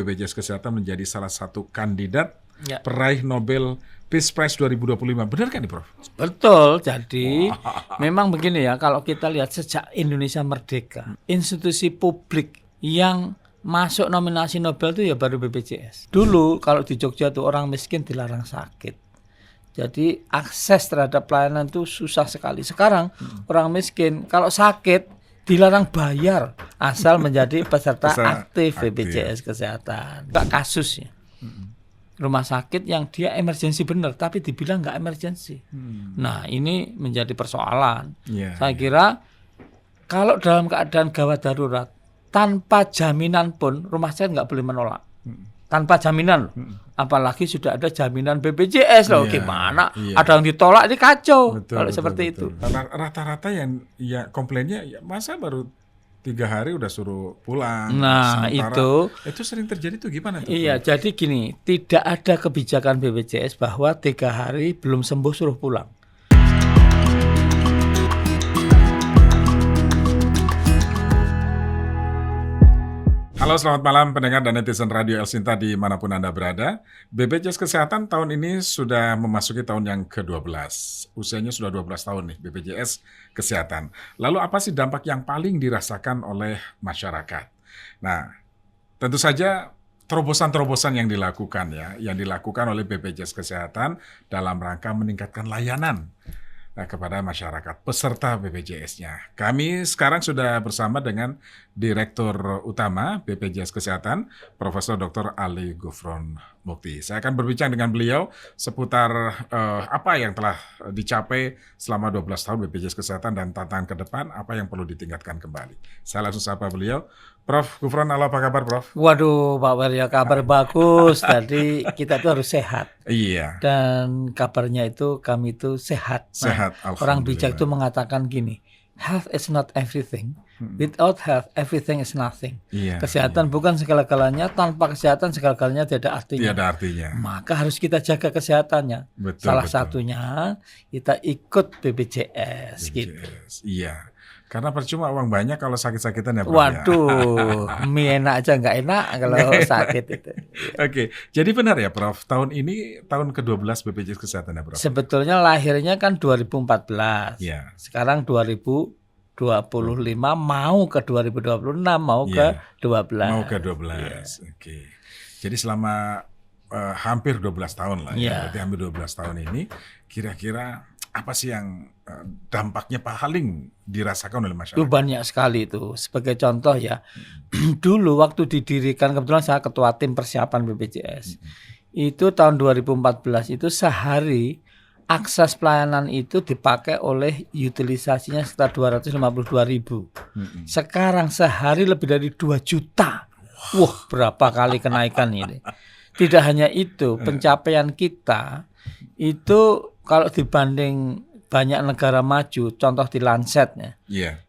BPJS Kesehatan menjadi salah satu kandidat peraih Nobel Peace Prize 2025. Benar kan nih, Prof? Betul. Jadi memang begini ya, kalau kita lihat sejak Indonesia merdeka, institusi publik yang masuk nominasi Nobel itu ya baru BPJS. Dulu kalau di Jogja tuh orang miskin dilarang sakit. Jadi akses terhadap pelayanan itu susah sekali. Sekarang orang miskin kalau sakit dilarang bayar asal menjadi peserta aktif BPJS Kesehatan. Enggak kasusnya. Rumah sakit yang dia emergensi benar tapi dibilang enggak emergensi. Nah, ini menjadi persoalan. Saya kira kalau dalam keadaan gawat darurat tanpa jaminan pun rumah sakit enggak boleh menolak. Tanpa jaminan, apalagi sudah ada jaminan BPJS loh. Gimana? Ada yang ditolak, ini kacau. Kalau seperti itu. Rata-rata yang komplainnya masa baru 3 hari udah suruh pulang. Nah, itu sering terjadi tuh gimana tuh? Iya, jadi gini, tidak ada kebijakan BPJS bahwa 3 hari belum sembuh suruh pulang. Halo, selamat malam pendengar dan netizen Radio El Sinta dimanapun Anda berada. BPJS Kesehatan tahun ini sudah memasuki tahun yang ke-12. Usianya sudah 12 tahun nih BPJS Kesehatan. Lalu apa sih dampak yang paling dirasakan oleh masyarakat? Nah, tentu saja terobosan-terobosan yang dilakukan oleh BPJS Kesehatan dalam rangka meningkatkan layanan kepada masyarakat peserta BPJS-nya. Kami sekarang sudah bersama dengan Direktur Utama BPJS Kesehatan, Profesor Dr. Ali Gufron Mukti. Saya akan berbincang dengan beliau seputar apa yang telah dicapai selama 12 tahun BPJS Kesehatan dan tantangan ke depan, apa yang perlu ditingkatkan kembali. Saya langsung sapa beliau. Prof. Gufron, halo, apa kabar, Prof? Waduh, Pak Warya, kabar bagus. Tadi kita tuh harus sehat. Iya. Dan kabarnya itu kami itu sehat. Sehat, orang bijak itu mengatakan gini, health is not everything. Without health, everything is nothing. Kesehatan bukan segala-galanya, tanpa kesehatan segala-galanya tidak ada artinya. Tidak ada artinya. Maka harus kita jaga kesehatannya. Salah satunya kita ikut BPJS. Gitu. Iya. Karena percuma uang banyak kalau sakit-sakitan ya, Prof. Waduh, mie enak aja nggak enak kalau sakit itu. Oke, jadi benar ya, Prof. Tahun ini tahun ke-12 BPJS Kesehatan ya, Prof. Sebetulnya lahirnya kan 2014. Ya. Sekarang 2025 mau ke 2026 mau ke 12. Mau ke 12. Oke. Jadi selama hampir 12 tahun lah ya. Berarti hampir 12 tahun ini kira-kira apa sih yang dampaknya paling dirasakan oleh masyarakat? Itu banyak sekali itu. Sebagai contoh ya, dulu waktu didirikan, kebetulan saya ketua tim persiapan BPJS. Itu tahun 2014 itu sehari akses pelayanan itu dipakai oleh utilisasinya sekitar 252.000. Sekarang sehari lebih dari 2 juta. Wah, berapa kali kenaikan ini. Tidak hanya itu, pencapaian kita itu kalau dibanding banyak negara maju, contoh di Lancet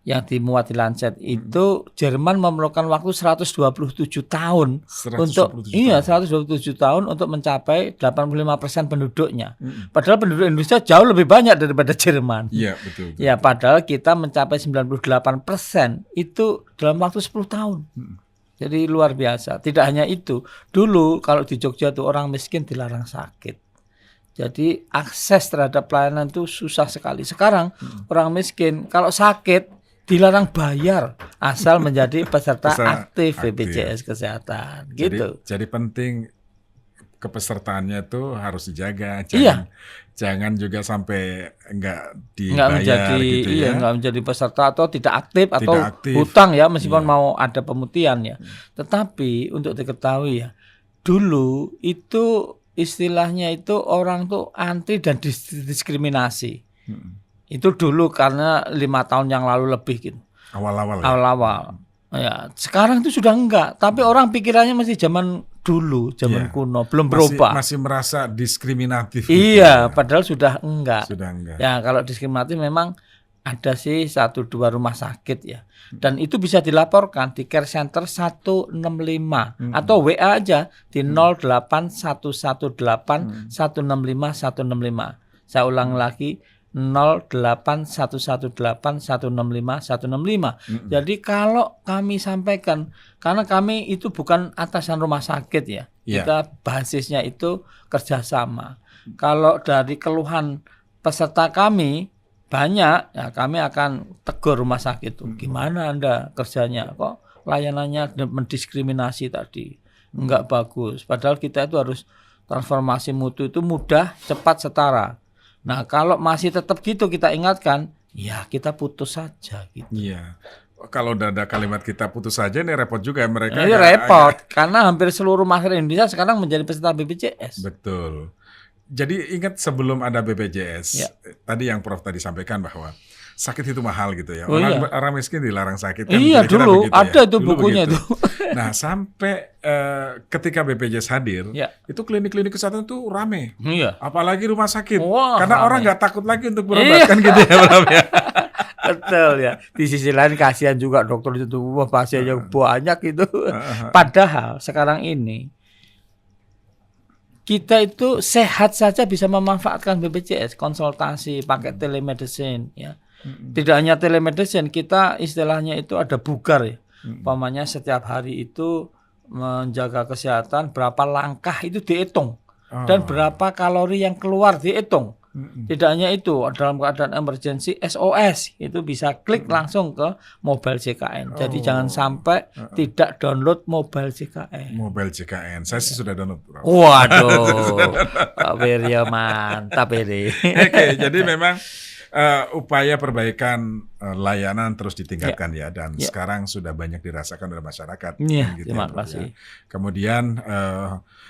yang dimuat di Lancet itu Jerman memerlukan waktu 127 tahun 127 tahun untuk mencapai 85% penduduknya. Padahal penduduk Indonesia jauh lebih banyak daripada Jerman. Iya, betul. Ya, padahal kita mencapai 98% itu dalam waktu 10 tahun. Jadi luar biasa. Tidak hanya itu, dulu kalau di Jogja tuh orang miskin dilarang sakit. Jadi akses terhadap pelayanan itu susah sekali. Sekarang orang miskin kalau sakit dilarang bayar asal menjadi peserta aktif BPJS Kesehatan. Gitu. Jadi penting kepesertaannya itu harus dijaga. Jangan juga sampai enggak dibayar gitu ya. Enggak menjadi peserta atau tidak aktif atau hutang ya, meskipun mau ada pemutihan ya. Tetapi untuk diketahui ya, dulu itu istilahnya itu orang tuh anti dan diskriminasi. Itu dulu karena 5 tahun yang lalu lebih gitu. Awal-awal. Ya, sekarang itu sudah enggak, tapi orang pikirannya masih zaman dulu, zaman kuno, belum berubah. Masih merasa diskriminatif. Iya, padahal sudah enggak. Sudah enggak. Ya, kalau diskriminatif memang ada sih 1-2 rumah sakit ya. Dan itu bisa dilaporkan di Care Center 165 atau WA aja di 08118 165 165. Saya ulang lagi 08118165 165. Jadi kalau kami sampaikan, karena kami itu bukan atasan rumah sakit ya, kita basisnya itu kerjasama. Kalau dari keluhan peserta kami banyak, ya kami akan tegur rumah sakit itu. Gimana Anda kerjanya? Kok layanannya mendiskriminasi tadi? Enggak bagus. Padahal kita itu harus transformasi mutu itu mudah, cepat, setara. Nah, kalau masih tetap gitu kita ingatkan, ya kita putus saja gitu. Iya. Kalau udah ada kalimat kita putus saja ini repot juga ya mereka. Ini repot karena hampir seluruh masyarakat Indonesia sekarang menjadi peserta BPJS. Betul. Jadi ingat sebelum ada BPJS, tadi yang Prof tadi sampaikan bahwa sakit itu mahal gitu ya. Orang miskin dilarang sakit kan. Iya dulu ada itu dulu bukunya begitu. itu. Nah sampai ketika BPJS hadir, itu klinik-klinik kesehatan itu rame. Iya. Apalagi rumah sakit. rame. Karena orang nggak takut lagi untuk berobat kan gitu ya Prof ya. Betul ya. Di sisi lain kasihan juga dokter itu pasien yang banyak itu. Padahal sekarang ini kita itu sehat saja bisa memanfaatkan BPJS, konsultasi, pakai telemedicine ya. Tidak hanya telemedicine, kita istilahnya itu ada bugar ya. Umpamanya setiap hari itu menjaga kesehatan, berapa langkah itu dihitung. Dan berapa kalori yang keluar dihitung. Tidak hanya itu, dalam keadaan emergency SOS itu bisa klik langsung ke mobile JKN. Jadi jangan sampai tidak download mobile JKN. Mobile JKN, saya sih sudah download. Bro. Waduh, Pak Wiryo mantap ini. Oke, jadi memang upaya perbaikan layanan terus ditingkatkan ya, dan sekarang sudah banyak dirasakan oleh masyarakat. Iya, gitu terima ya, kasih. Ya. Kemudian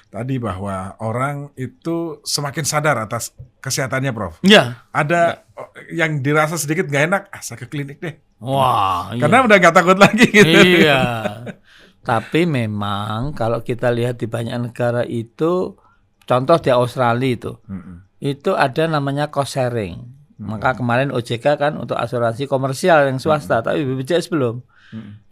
tadi bahwa orang itu semakin sadar atas kesehatannya, Prof. Iya. Ada yang dirasa sedikit nggak enak, saya ke klinik deh. Wah, karena udah nggak takut lagi gitu. Iya. Tapi memang kalau kita lihat di banyak negara itu, contoh di Australia itu ada namanya cost sharing. Maka kemarin OJK kan untuk asuransi komersial yang swasta, tapi BPJS belum.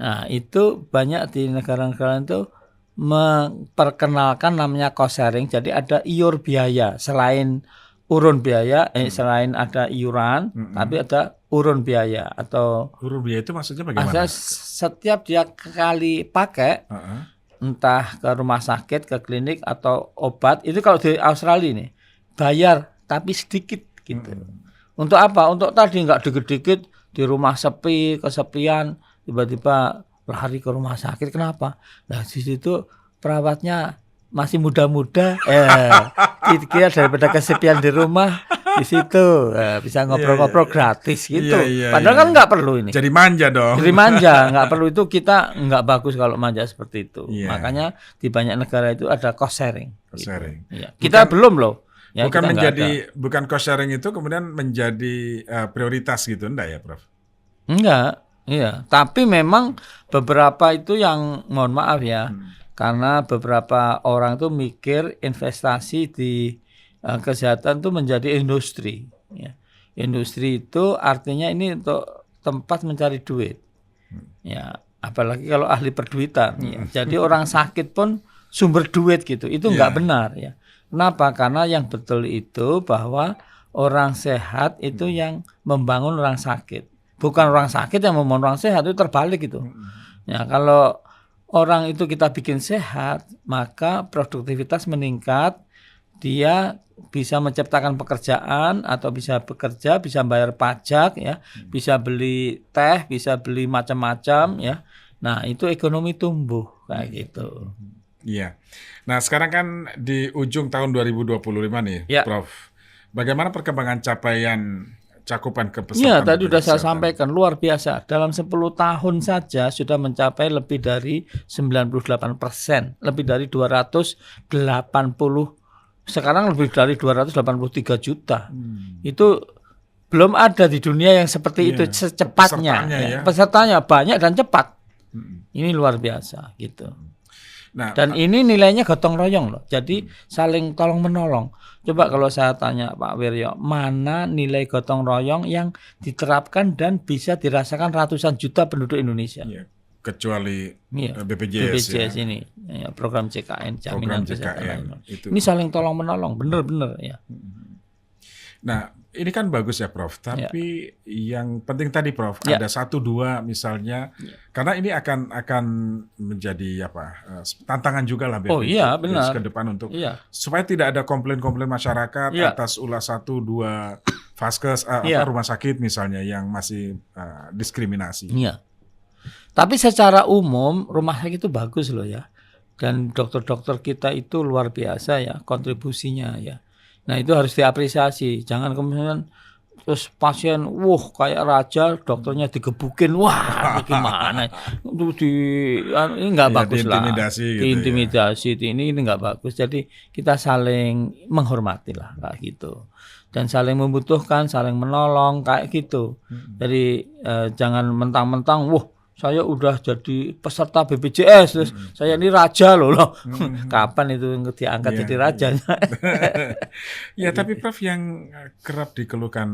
Nah itu banyak di negara-negara itu memperkenalkan namanya cost sharing. Jadi ada iur biaya selain urun biaya, selain ada iuran, tapi ada urun biaya atau urun biaya itu maksudnya bagaimana? Setiap dia kali pakai, entah ke rumah sakit, ke klinik atau obat, itu kalau di Australia nih bayar tapi sedikit gitu. Untuk apa? Untuk tadi nggak dikit-dikit di rumah sepi, kesepian, tiba-tiba lari ke rumah sakit. Kenapa? Nah di situ perawatnya masih muda-muda, kira-kira daripada kesepian di rumah, di situ bisa ngobrol-ngobrol gratis gitu. Padahal kan nggak perlu ini. Jadi manja dong. Jadi manja, nggak perlu itu, kita nggak bagus kalau manja seperti itu. Makanya di banyak negara itu ada cost sharing. Cost sharing. Gitu. Kita belum loh. Ya, bukan cost sharing itu kemudian menjadi prioritas gitu, enggak ya, Prof? Enggak, iya. Tapi memang beberapa itu yang mohon maaf ya, karena beberapa orang tuh mikir investasi di kesehatan itu menjadi industri. Ya. Industri itu artinya ini untuk tempat mencari duit. Ya, apalagi kalau ahli perduitan. Ya. Jadi orang sakit pun sumber duit gitu. Itu enggak benar ya. Kenapa? Karena yang betul itu bahwa orang sehat itu yang membangun orang sakit. Bukan orang sakit yang membangun orang sehat, itu terbalik gitu. Ya, kalau orang itu kita bikin sehat, maka produktivitas meningkat, dia bisa menciptakan pekerjaan atau bisa bekerja, bisa bayar pajak ya, bisa beli teh, bisa beli macam-macam ya. Nah, itu ekonomi tumbuh kayak gitu. Iya. Nah, sekarang kan di ujung tahun 2025 nih, Prof. Bagaimana perkembangan capaian cakupan kepesertaan? Iya, tadi sudah saya sampaikan, luar biasa. Dalam 10 tahun saja sudah mencapai lebih dari 98%, lebih dari 280, sekarang lebih dari 283 juta. Itu belum ada di dunia yang seperti itu secepatnya. Pesertanya banyak dan cepat. Ini luar biasa gitu. Nah, dan ini nilainya gotong royong loh. Jadi saling tolong menolong. Coba kalau saya tanya Pak Wiryo, mana nilai gotong royong yang diterapkan dan bisa dirasakan ratusan juta penduduk Indonesia? Ya, kecuali BPJS ini, ya, program JKN, jaminan kesehatan. Itu. Ini saling tolong menolong, benar-benar ya. Nah, ini kan bagus ya Prof, tapi yang penting tadi Prof, Ya. ada 1-2 misalnya, karena ini akan menjadi tantangan juga lah Oh iya, BPJS benar. ke depan untuk Iya. supaya tidak ada komplain-komplain masyarakat Iya. atas ulah 1-2 vaskes Iya. rumah sakit misalnya yang masih diskriminasi. Iya. Tapi secara umum rumah sakit itu bagus loh ya. Dan dokter-dokter kita itu luar biasa ya kontribusinya ya. Nah itu harus diapresiasi. Jangan kemudian terus pasien, kayak raja, dokternya digebukin, wah gimana? Itu ini nggak bagus lah. Diintimidasi gitu ya. Diintimidasi ini nggak bagus. Jadi kita saling menghormati lah kayak gitu. Dan saling membutuhkan, saling menolong kayak gitu. Jadi jangan mentang-mentang, saya udah jadi peserta BPJS, terus saya ini raja loh. Kapan itu diangkat jadi raja? Ya, tapi Prof, yang kerap dikeluhkan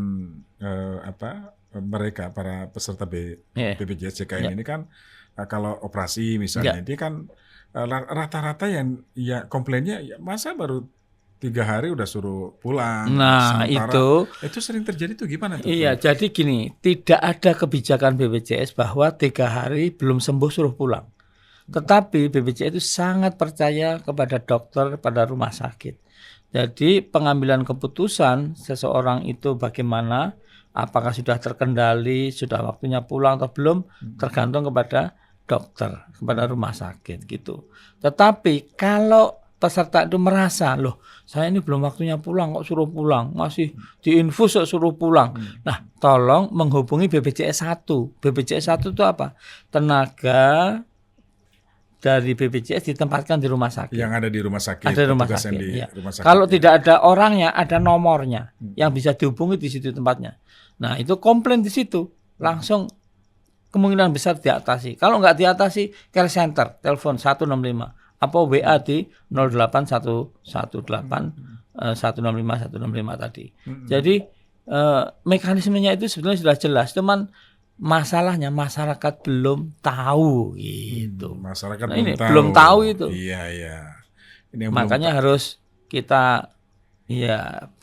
mereka para peserta BPJS JKN ini kan kalau operasi misalnya, dia kan rata-rata yang komplainnya masa baru 3 hari udah suruh pulang. Nah, itu sering terjadi tuh gimana tuh? Iya, jadi gini, tidak ada kebijakan BPJS bahwa 3 hari belum sembuh suruh pulang. Tetapi BPJS itu sangat percaya kepada dokter, pada rumah sakit. Jadi pengambilan keputusan seseorang itu bagaimana, apakah sudah terkendali, sudah waktunya pulang atau belum, tergantung kepada dokter, kepada rumah sakit gitu. Tetapi kalau peserta itu merasa, saya ini belum waktunya pulang kok suruh pulang, masih diinfus kok suruh pulang. Nah, tolong menghubungi BPJS 1. BPJS 1 itu apa? Tenaga dari BPJS ditempatkan di rumah sakit. Yang ada di rumah sakit. Ada rumah petugas sakit. yang di Ya. rumah sakit. Kalau tidak ada orangnya, ada nomornya yang bisa dihubungi di situ tempatnya. Nah, itu komplain di situ, langsung kemungkinan besar diatasi. Kalau nggak diatasi, care center, telepon 165. Apa WA di 08118 165 tadi. Jadi mekanismenya itu sebenarnya sudah jelas, cuman masalahnya masyarakat belum tahu gitu. Masyarakat belum tahu itu. Iya. Ini yang makanya harus kita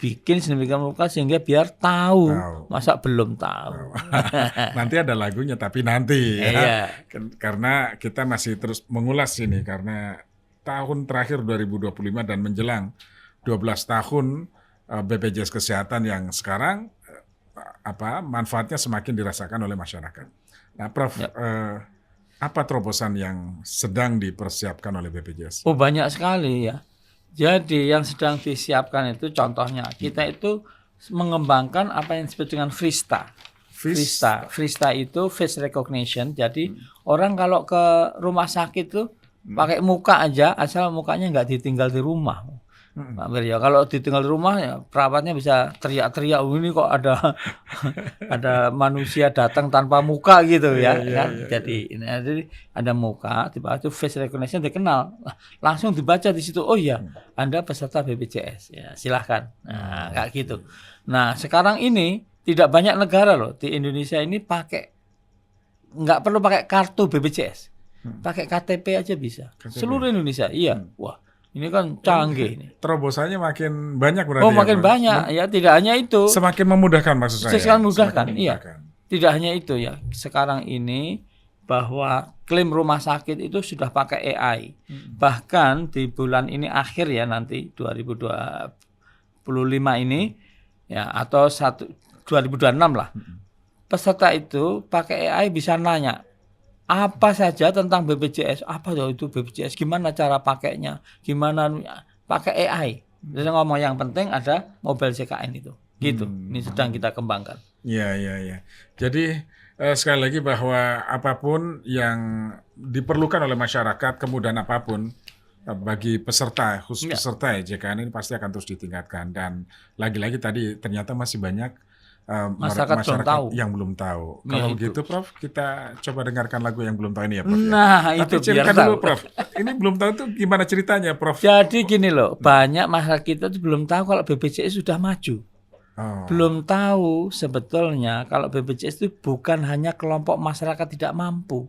bikin sedemikian rupa sehingga biar tahu. Masa belum tahu. Nanti ada lagunya, tapi nanti ya. Karena kita masih terus mengulas ini karena tahun terakhir 2025 dan menjelang 12 tahun BPJS Kesehatan yang sekarang manfaatnya semakin dirasakan oleh masyarakat. Nah, Prof, apa terobosan yang sedang dipersiapkan oleh BPJS? Banyak sekali ya. Jadi yang sedang disiapkan itu contohnya kita itu mengembangkan apa yang disebut dengan Frista. Frista itu face recognition. Jadi orang kalau ke rumah sakit tuh pakai muka aja, asal mukanya nggak ditinggal di rumah. Pak Wirjo, kalau ditinggal di rumah ya perawatnya bisa teriak-teriak, ini kok ada manusia datang tanpa muka gitu ya. Jadi ada muka, tiba itu face recognition dikenal, langsung dibaca di situ. Oh iya, Anda peserta BPJS, ya silahkan. Nah, kayak gitu. Nah sekarang ini tidak banyak negara loh di Indonesia ini nggak perlu pakai kartu BPJS. Pakai KTP aja bisa. Seluruh Indonesia. Iya. Wah, ini kan canggih ini. Terobosannya makin banyak berarti. Makin banyak. Ya, tidak hanya itu. Semakin memudahkan maksud saya. Semakin memudahkan. Iya. Tidak hanya itu ya. Sekarang ini bahwa klaim rumah sakit itu sudah pakai AI. Bahkan di bulan ini akhir ya nanti 2025 ini ya atau 2026 lah. Peserta itu pakai AI bisa nanya apa saja tentang BPJS, apa itu BPJS, gimana cara pakainya, gimana pakai AI. Jadi ngomong yang penting ada mobile JKN itu, gitu. Ini sedang kita kembangkan. Iya. Jadi sekali lagi bahwa apapun yang diperlukan oleh masyarakat, kemudahan apapun bagi peserta, khusus peserta JKN ini pasti akan terus ditingkatkan. Dan lagi-lagi tadi ternyata masih banyak masyarakat yang belum tahu. Kalau begitu Prof, kita coba dengarkan lagu yang belum tahu ini ya Prof. Nah, Tapi itu ceritakan dulu Prof. Ini belum tahu tuh gimana ceritanya Prof? Jadi gini loh, banyak masyarakat kita tuh belum tahu kalau BPJS sudah maju. Belum tahu sebetulnya kalau BPJS itu bukan hanya kelompok masyarakat tidak mampu.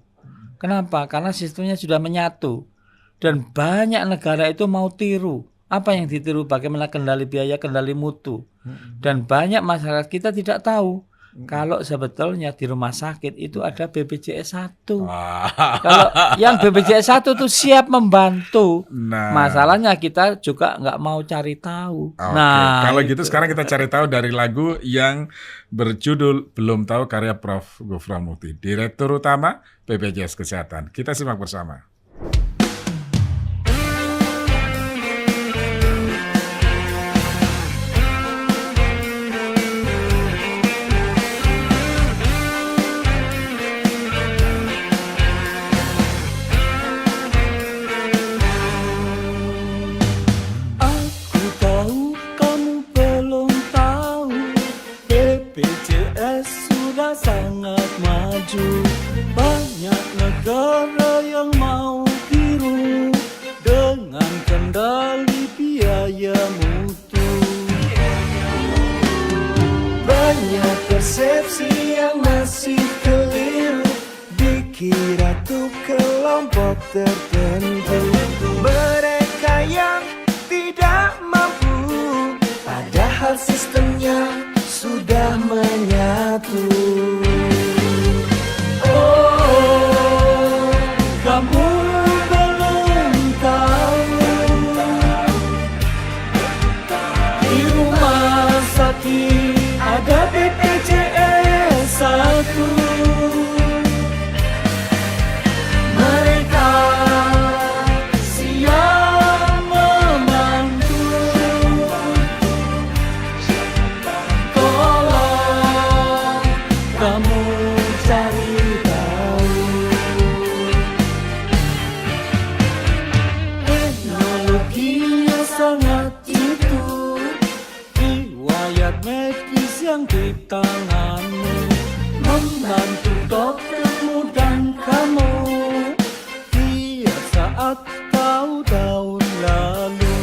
Kenapa? Karena sistemnya sudah menyatu. Dan banyak negara itu mau tiru. Apa yang ditiru? Bagaimana kendali biaya, kendali mutu. Dan banyak masyarakat kita tidak tahu kalau sebetulnya di rumah sakit itu ada BPJS 1. Kalau yang BPJS 1 tuh siap membantu. Nah. Masalahnya kita juga nggak mau cari tahu. Oke, Nah, kalau gitu sekarang kita cari tahu dari lagu yang berjudul Belum Tahu karya Prof. Gufron Mukti, Direktur Utama BPJS Kesehatan. Kita simak bersama. Aku tahu kamu belum tahu, BPJS sudah sangat maju. Banyak negara yang mau tiru dengan kendali biaya mutu. Banyak persepsi yang masih keliru, dikira tuh kelompok tertentu. Mereka yang tidak mampu, padahal sistemnya sudah menyatu. Oh, kamu belum tahu, di rumah sakit ada BPJS 1. Mereka siap membantu. Tolong kamu cari tahu. Teknologinya sangat jitu, riwayat medis yang di tanganmu membantu doktermu dan kamu tiap saat tahu tahun lalu.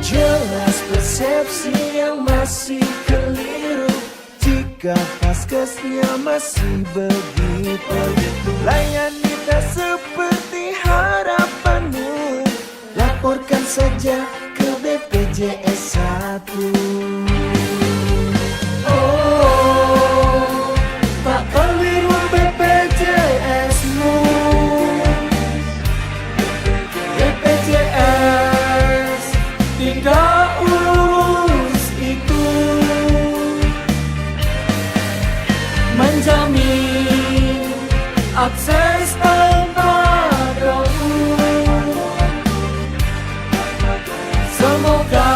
Jelas persepsi yang masih keliru, jika paskesnya masih begitu. Layani tak seperti harapanmu, laporkan saja ke BPJS 1. Oh, tak keliru BPJS-mu. BPJS tidak urus itu, menjamin akses tanpa dokter. Semoga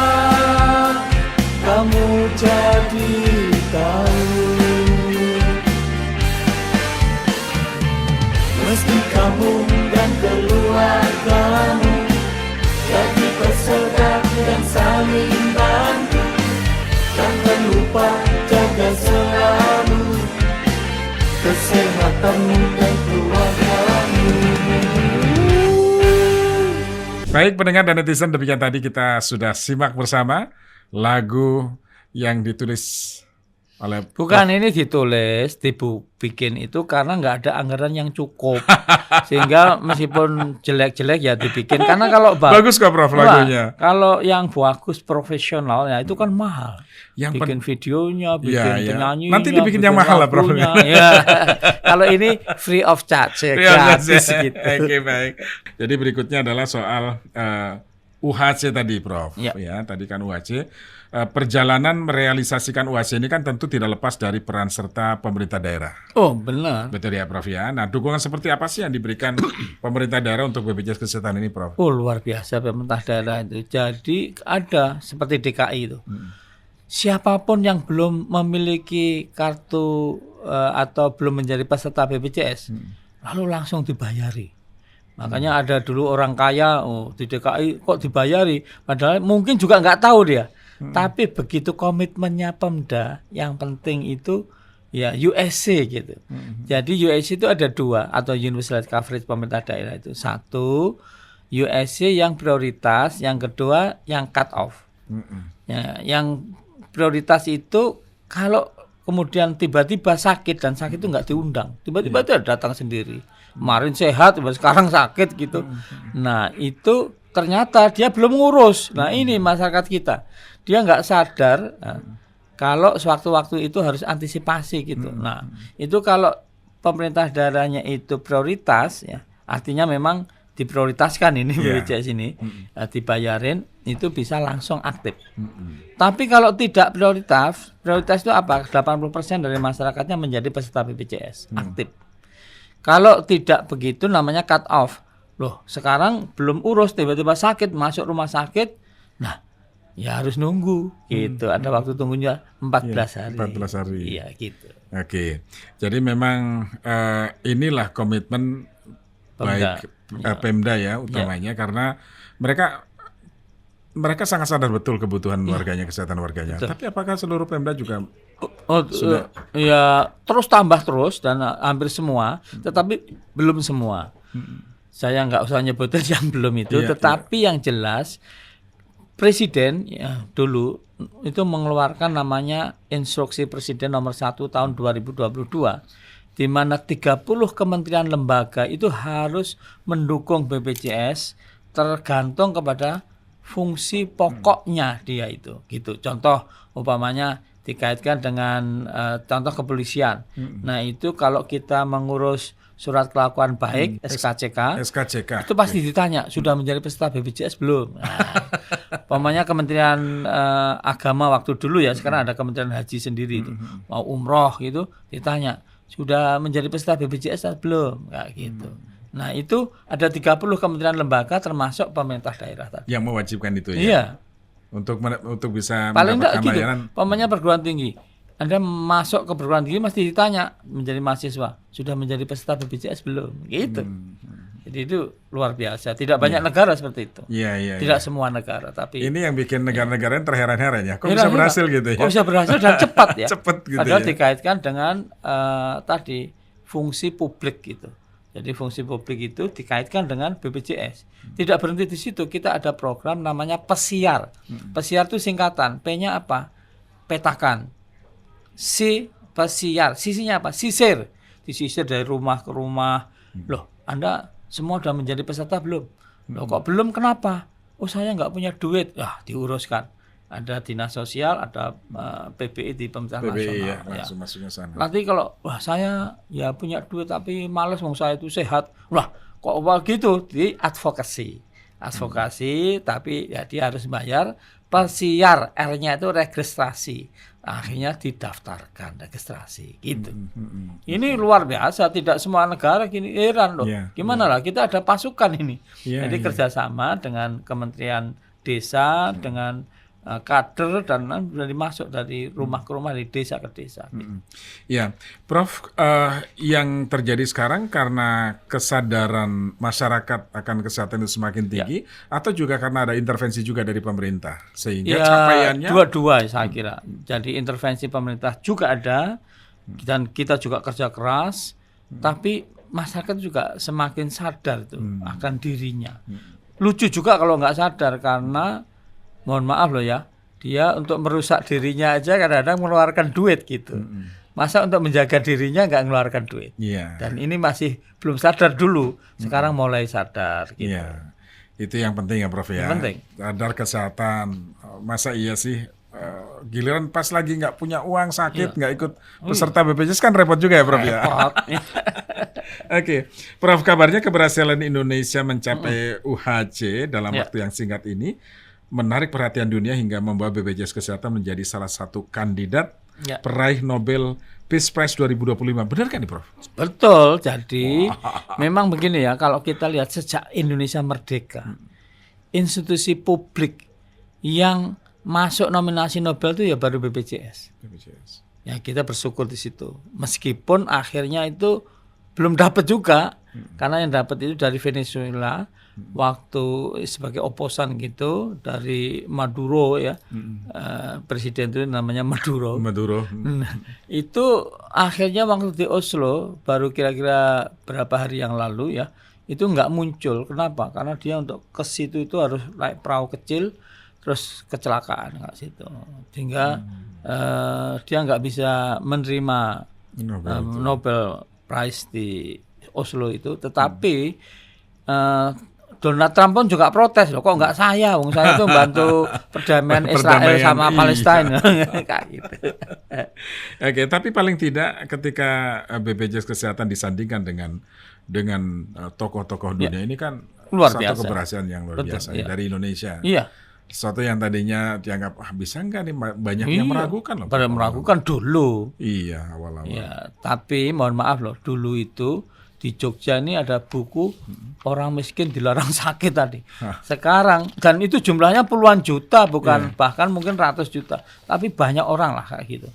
kamu jadi tahu, meski kamu dan keluargamu jadi peserta dan saling bantu. Jangan lupa jaga selalu kesehatanmu dan keluargamu. Baik pendengar dan netizen, demikian tadi kita sudah simak bersama lagu yang ditulis oleh bukan ini ditulis, dibikin itu karena nggak ada anggaran yang cukup. Sehingga meskipun jelek-jelek ya dibikin. Karena kalau bagus kok Prof lagunya. Kalau yang bagus profesional ya itu kan mahal. Yang bikin videonya, bikin penyanyinya. Nanti dibikin yang mahal lah Prof. Ya. Kalau ini free of charge ya, gratis gitu. Oke, baik. Jadi berikutnya adalah soal UHC tadi Prof. Ya. Ya, tadi kan UHC. Perjalanan merealisasikan UHC ini kan tentu tidak lepas dari peran serta pemerintah daerah. Oh benar. Betul ya Prof ya. Nah dukungan seperti apa sih yang diberikan pemerintah daerah untuk BPJS Kesehatan ini Prof? Oh luar biasa pemerintah daerah itu. Jadi ada seperti DKI itu. Siapapun yang belum memiliki kartu atau belum menjadi peserta BPJS, lalu langsung dibayari. Makanya ada dulu orang kaya, di DKI kok dibayari, padahal mungkin juga nggak tahu dia. Tapi begitu komitmennya Pemda, yang penting itu ya USC gitu. Jadi USC itu ada dua, atau Universal Coverage pemerintah daerah itu. Satu, USC yang prioritas, yang kedua yang cut off. Ya, yang prioritas itu kalau kemudian tiba-tiba sakit, dan sakit itu nggak diundang, tiba-tiba itu datang sendiri. Kemarin sehat, sekarang sakit gitu. Nah itu ternyata dia belum ngurus. Nah ini masyarakat kita, dia nggak sadar kalau sewaktu-waktu itu harus antisipasi gitu. Nah itu kalau pemerintah daerahnya itu prioritas, ya artinya memang diprioritaskan ini BPJS ini, dibayarin itu bisa langsung aktif. Tapi kalau tidak prioritas itu apa? 80% dari masyarakatnya menjadi peserta BPJS aktif. Kalau tidak begitu namanya cut off. Loh, sekarang belum urus tiba-tiba sakit masuk rumah sakit. Nah, ya harus nunggu gitu. Ada waktu tunggunya 14 hari. 14 hari. Iya, gitu. Oke. Jadi memang inilah komitmen baik Pemda ya utamanya karena mereka sangat sadar betul kebutuhan warganya, kesehatan warganya. Betul. Tapi apakah seluruh Pemda juga sudah ya terus tambah terus dan hampir semua, tetapi belum semua. Saya nggak usah nyebutin yang belum itu, tetapi yang jelas Presiden ya dulu itu mengeluarkan namanya Instruksi Presiden nomor 1 tahun 2022, di mana 30 kementerian lembaga itu harus mendukung BPJS tergantung kepada fungsi pokoknya dia itu gitu. Contoh umpamanya dikaitkan dengan contoh kepolisian. Nah itu kalau kita mengurus surat kelakuan baik SKCK itu pasti ditanya sudah menjadi peserta BPJS belum. Nah, umpamanya Kementerian Agama waktu dulu ya, sekarang ada Kementerian Haji sendiri itu mau umroh gitu ditanya sudah menjadi peserta BPJS atau belum, kayak gitu. Nah itu ada 30 kementerian lembaga termasuk pemerintah daerah tadi. Yang mewajibkan itu ya? Iya. Untuk bisa paling mendapatkan gitu, layanan. umpamanya perguruan tinggi. Anda masuk ke perguruan tinggi mesti ditanya menjadi mahasiswa sudah menjadi peserta BPJS belum, gitu. Jadi itu luar biasa. Tidak banyak negara seperti itu. Iya. Tidak semua negara, tapi ini yang bikin negara-negara yang terheran-heran ya. Kok bisa berhasil gitu ya? Kok bisa berhasil dan cepat ya? Cepat gitu. Padahal ya? dikaitkan dengan tadi fungsi publik gitu. Jadi fungsi publik itu dikaitkan dengan BPJS. Tidak berhenti di situ. Kita ada program namanya Pesiar. Pesiar itu singkatan. P-nya apa? Petakan. C Pesiar. Sisinya apa? Sisir. Disisir dari rumah ke rumah. Loh, Anda semua sudah menjadi peserta belum? Loh, kok belum? Kenapa? Oh, saya nggak punya duit. Diuruskan. Ada dinas sosial, ada PBI di pemerintah nasional. Ya, masuknya sana. Nanti kalau saya ya punya duit tapi males, mau saya itu sehat. Wah, kok begitu? Di advokasi, tapi ya dia harus bayar. Pesiar, R-nya itu registrasi. Akhirnya didaftarkan registrasi gitu. Ini luar biasa, tidak semua negara gini heran loh. Gimana lah, kita ada pasukan ini. Jadi kerjasama dengan Kementerian Desa, dengan kader dan dari masuk dari rumah ke rumah, dari desa ke desa. Ya, Prof, yang terjadi sekarang karena kesadaran masyarakat akan kesehatan itu semakin tinggi, atau juga karena ada intervensi juga dari pemerintah sehingga capaiannya dua-dua saya kira. Jadi intervensi pemerintah juga ada dan kita juga kerja keras, tapi masyarakat juga semakin sadar tuh akan dirinya. Lucu juga kalau nggak sadar karena mohon maaf loh ya, dia untuk merusak dirinya aja kadang-kadang mengeluarkan duit gitu. Masa untuk menjaga dirinya nggak mengeluarkan duit? Dan ini masih belum sadar dulu, sekarang mulai sadar gitu. Itu yang penting ya Prof ya. Penting. Sadar kesehatan. Masa iya sih giliran pas lagi nggak punya uang sakit nggak ikut peserta BPJS kan repot juga ya Prof ya. Oke, Prof, kabarnya keberhasilan Indonesia mencapai UHC dalam waktu yang singkat ini menarik perhatian dunia hingga membawa BPJS Kesehatan menjadi salah satu kandidat peraih Nobel Peace Prize 2025. Benar kan nih Prof? Betul, jadi memang begini ya, kalau kita lihat sejak Indonesia merdeka, institusi publik yang masuk nominasi Nobel itu ya baru BPJS. Ya kita bersyukur di situ. Meskipun akhirnya itu belum dapat juga, karena yang dapat itu dari Venezuela, waktu sebagai oposan gitu dari Maduro ya, presiden itu namanya Maduro. Itu akhirnya waktu di Oslo baru kira-kira berapa hari yang lalu ya, itu nggak muncul. Kenapa? Karena dia untuk ke situ itu harus naik perahu kecil, terus kecelakaan nggak situ, sehingga dia nggak bisa menerima Nobel Prize di Oslo itu. Tetapi Donald Trump pun juga protes loh, kok nggak saya, wong saya itu membantu perdamaian Israel sama Iya. Palestina kayak gitu. Oke, tapi paling tidak ketika BPJS Kesehatan disandingkan dengan tokoh-tokoh dunia ini kan Luar satu biasa. keberhasilan yang luar Betul, biasa iya. dari Indonesia. Iya, Sesuatu yang tadinya dianggap bisa nggak nih, banyak yang meragukan loh. pada meragukan dulu. Iya, awal-awal. Ya, tapi mohon maaf loh, dulu itu di Jogja ini ada buku orang miskin dilarang sakit tadi. Sekarang, dan itu jumlahnya puluhan juta, bukan bahkan mungkin ratus juta, tapi banyak orang lah kayak gitu.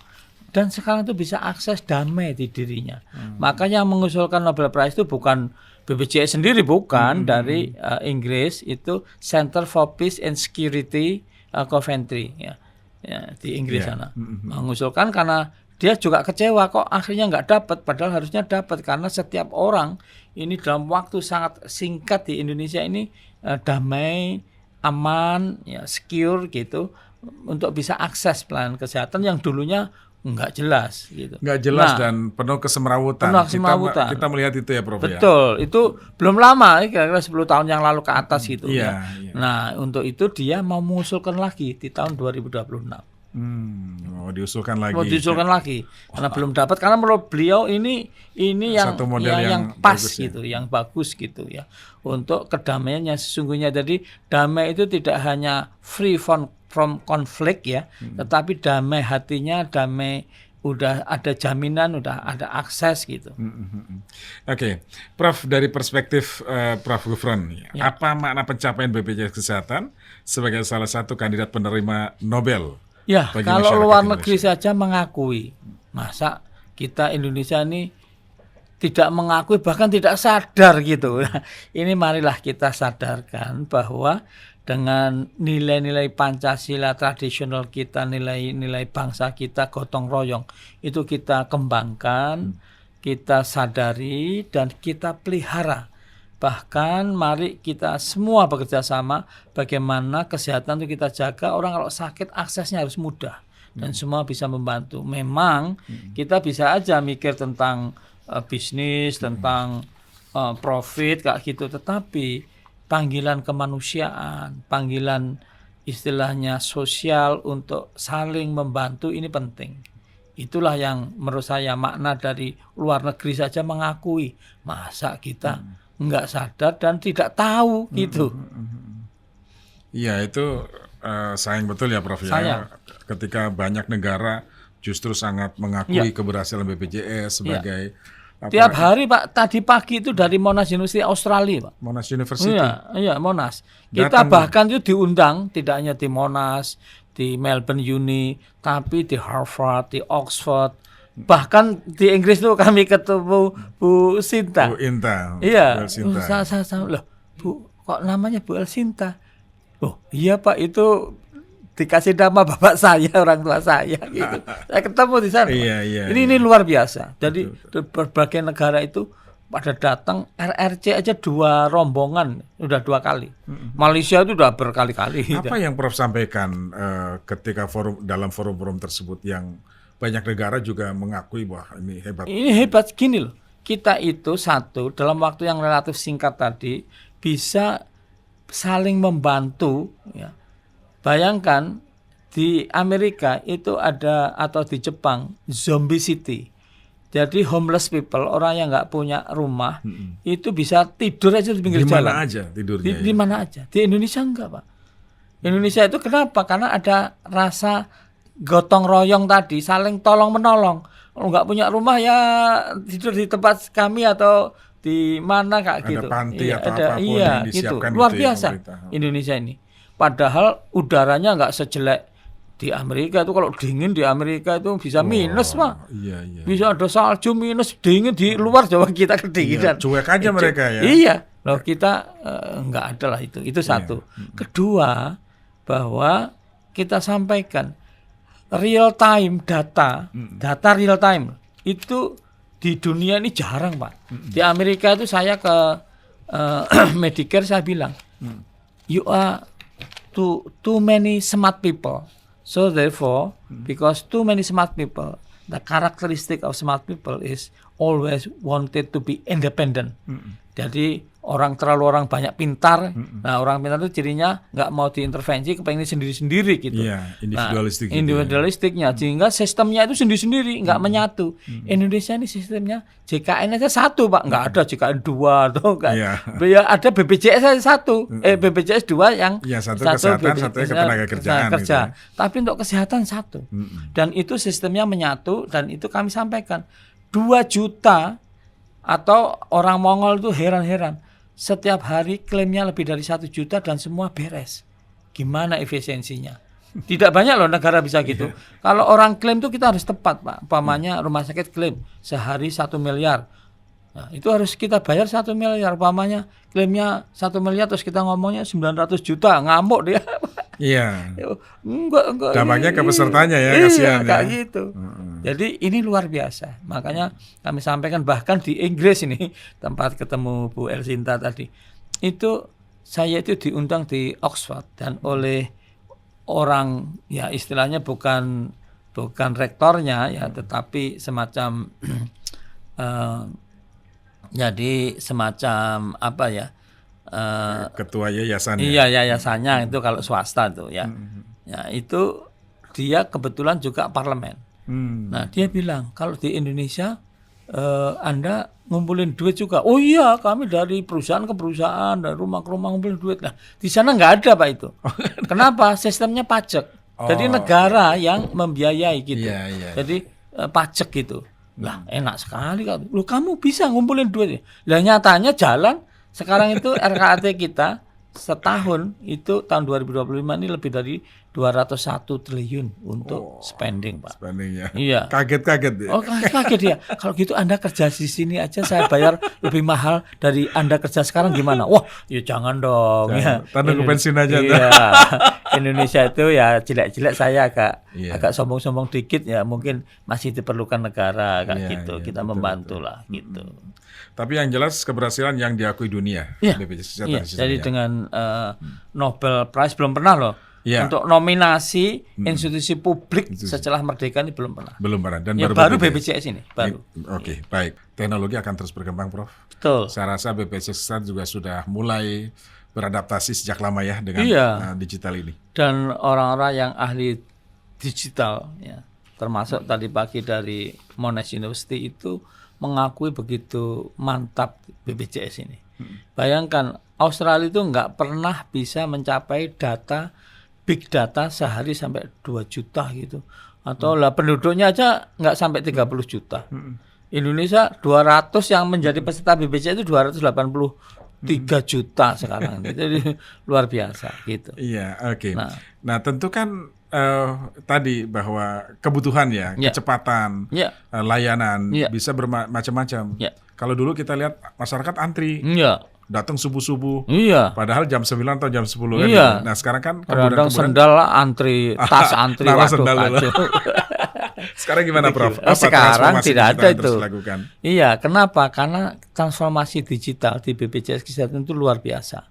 Dan sekarang itu bisa akses damai di dirinya. Makanya yang mengusulkan Nobel Prize itu bukan BPJS sendiri, bukan dari Inggris, itu Center for Peace and Security Coventry, ya, di Inggris sana. Mengusulkan karena dia juga kecewa kok akhirnya nggak dapat, padahal harusnya dapat karena setiap orang ini dalam waktu sangat singkat di Indonesia ini damai, aman, ya, secure gitu untuk bisa akses pelayanan kesehatan yang dulunya nggak jelas gitu. Nggak jelas Nah, dan penuh kesemrawutan. penuh kesemrawutan. Kita melihat itu ya, Prof. Ya. betul, itu belum lama, kira-kira 10 tahun yang lalu ke atas gitu. Iya, ya. iya. Nah, untuk itu dia mau mengusulkan lagi di tahun 2026. Mau diusulkan lagi. Mau diusulkan lagi karena belum dapat, karena menurut beliau ini yang Satu model yang yang pas bagus ya. gitu, yang bagus gitu ya untuk kedamaian yang sesungguhnya. Jadi damai itu tidak hanya free from konflik ya, tetapi damai hatinya, damai udah ada jaminan, udah ada akses gitu. Oke, Prof, dari perspektif Prof Gufron, apa makna pencapaian BPJS Kesehatan sebagai salah satu kandidat penerima Nobel? Ya, Bagi kalau masyarakat luar Indonesia. negeri saja mengakui, masa kita Indonesia ini tidak mengakui, bahkan tidak sadar gitu. Ini marilah kita sadarkan bahwa dengan nilai-nilai Pancasila tradisional kita, nilai-nilai bangsa kita, gotong royong, itu kita kembangkan, kita sadari, dan kita pelihara. Bahkan mari kita semua bekerja sama bagaimana kesehatan itu kita jaga. Orang kalau sakit aksesnya harus mudah dan semua bisa membantu. Memang kita bisa aja mikir tentang bisnis, tentang profit kayak gitu, tetapi panggilan kemanusiaan, panggilan istilahnya sosial untuk saling membantu ini penting. Itulah yang menurut saya makna dari luar negeri saja mengakui. Masa kita nggak sadar dan tidak tahu gitu. Iya, itu sayang betul ya, Prof. Sayang. Ya. Ketika banyak negara justru sangat mengakui keberhasilan BPJS sebagai Tiap hari Pak, tadi pagi itu dari Monash University Australia Pak. Monash University. Iya Monash. Kita Datang. bahkan itu diundang, tidak hanya di Monash, di Melbourne Uni, tapi di Harvard, di Oxford. Bahkan di Inggris tuh kami ketemu Bu Sinta. Bu Inta. Iya. Bu Sinta. Saya loh, Bu, kok namanya Bu Elsinta? Oh, iya Pak, itu dikasih nama bapak saya, orang tua saya gitu. Saya ketemu di sana. Iya. Ini luar biasa. Jadi berbagai negara itu pada datang, RRC aja 2 rombongan, udah 2 kali. Malaysia itu udah berkali-kali. Apa yang Prof sampaikan ketika dalam forum-forum tersebut yang banyak negara juga mengakui bahwa ini hebat? Ini hebat gini loh. Kita itu satu dalam waktu yang relatif singkat tadi bisa saling membantu ya. Bayangkan di Amerika itu ada, atau di Jepang, zombie city. Jadi homeless people, orang yang nggak punya rumah, itu bisa tidur aja di pinggir Di jalan. mana aja tidurnya? Di mana aja. Di Indonesia enggak, Pak. Indonesia itu kenapa? Karena ada rasa gotong royong tadi, saling tolong menolong. Kalau nggak punya rumah ya tidur di tempat kami atau di mana kayak Ada gitu. panti atau ada, apapun iya, yang gitu. disiapkan Luar gitu ya biasa pemerintah. Indonesia ini. Padahal udaranya nggak sejelek di Amerika itu. Kalau dingin di Amerika itu bisa minus, Pak. Iya. Bisa ada salju minus, dingin di luar, Jawa kita kedinginan. Iya, cuek aja mereka ya. Iya, loh kita nggak ada lah itu. Itu satu. Kedua, bahwa kita sampaikan real time data real time itu di dunia ini jarang, Pak. Di Amerika itu saya ke Medicare, saya bilang, you are too many smart people. So therefore, because too many smart people, the characteristic of smart people is always wanted to be independent. Jadi orang banyak pintar. Nah, orang pintar itu cirinya nggak mau diintervensi, kepengen sendiri-sendiri gitu. Iya, individualistik. Nah, individualistiknya, sehingga sistemnya itu sendiri-sendiri, nggak menyatu. Indonesia ini sistemnya JKN aja satu, Pak. Nggak ada JKN 2 atau enggak. Ya, ada BPJS aja satu. BPJS 2 yang satu kesehatan, satunya ketenaga kerjaan. Kerja. Gitu. Tapi untuk kesehatan satu. Dan itu sistemnya menyatu, dan itu kami sampaikan. 2 juta atau orang Mongol itu heran-heran. Setiap hari klaimnya lebih dari 1 juta dan semua beres. Gimana efisiensinya? Tidak banyak loh negara bisa gitu. Kalau orang klaim itu kita harus tepat, Pak. Umpamanya rumah sakit klaim sehari 1 miliar. Nah, itu harus kita bayar 1 miliar. Umpamanya klaimnya 1 miliar terus kita ngomongnya 900 juta. Ngamuk dia. Iya. Enggak. Dampaknya ke pesertanya ya, kasihan ya. Gitu. Jadi ini luar biasa. Makanya kami sampaikan bahkan di Inggris ini tempat ketemu Bu Elsinta tadi. Itu saya itu diundang di Oxford dan oleh orang ya istilahnya bukan rektornya ya, tetapi semacam jadi semacam apa ya? Ketua yayasan. Iya, yayasannya itu kalau swasta tuh ya. Ya itu dia kebetulan juga parlemen. Nah dia bilang kalau di Indonesia Anda ngumpulin duit juga. Oh iya, kami dari perusahaan ke perusahaan, dari rumah ke rumah ngumpulin duit. Nah di sana nggak ada, Pak, itu. Kenapa? Sistemnya pajak. Jadi negara yang membiayai gitu. Jadi pajak gitu. Lah enak sekali kan. Loh, kamu bisa ngumpulin duit. Lah nyatanya jalan sekarang itu RKAT kita setahun itu tahun 2025 ini lebih dari 201 triliun untuk spending, Pak. Spendingnya. Iya. Kaget ya. Oh, kaget ya. Kalau gitu Anda kerja di sini aja saya bayar lebih mahal dari Anda kerja sekarang gimana? Wah, ya jangan dong. Ya. Tanda pensiun aja. Iya. Indonesia itu ya jelek-jelek saya agak sombong-sombong dikit ya, mungkin masih diperlukan negara gitu. Kita membantu lah gitu. Tapi yang jelas keberhasilan yang diakui dunia. BPJS Kesehatan. Jadi dengan Nobel Prize belum pernah loh. Untuk nominasi institusi publik setelah merdeka ini belum pernah. Belum pernah. Dan baru BPJS ini. Baru. Oke, baik. Teknologi akan terus berkembang, Prof. Betul. Saya rasa BPJS Kesehatan juga sudah mulai beradaptasi sejak lama ya dengan digital ini. Dan orang-orang yang ahli digital, ya, termasuk tadi pagi dari Monash University itu mengakui begitu mantap BPJS ini. Bayangkan Australia itu nggak pernah bisa mencapai big data sehari sampai 2 juta gitu. Atau lah penduduknya aja nggak sampai 30 juta. Indonesia 200 yang menjadi peserta BPJS itu 283 juta sekarang. Jadi luar biasa gitu. Iya, oke. Nah tentu kan tadi bahwa kebutuhan kecepatan, layanan bisa bermacam-macam. Kalau dulu kita lihat masyarakat antri, datang subuh-subuh, padahal jam 9 atau jam 10 kan. Nah sekarang kan kadang sendal antri, tas antri, waduh. Sekarang gimana, Prof? Sekarang tidak ada itu. Iya, kenapa? Karena transformasi digital di BPJS Kesehatan itu luar biasa.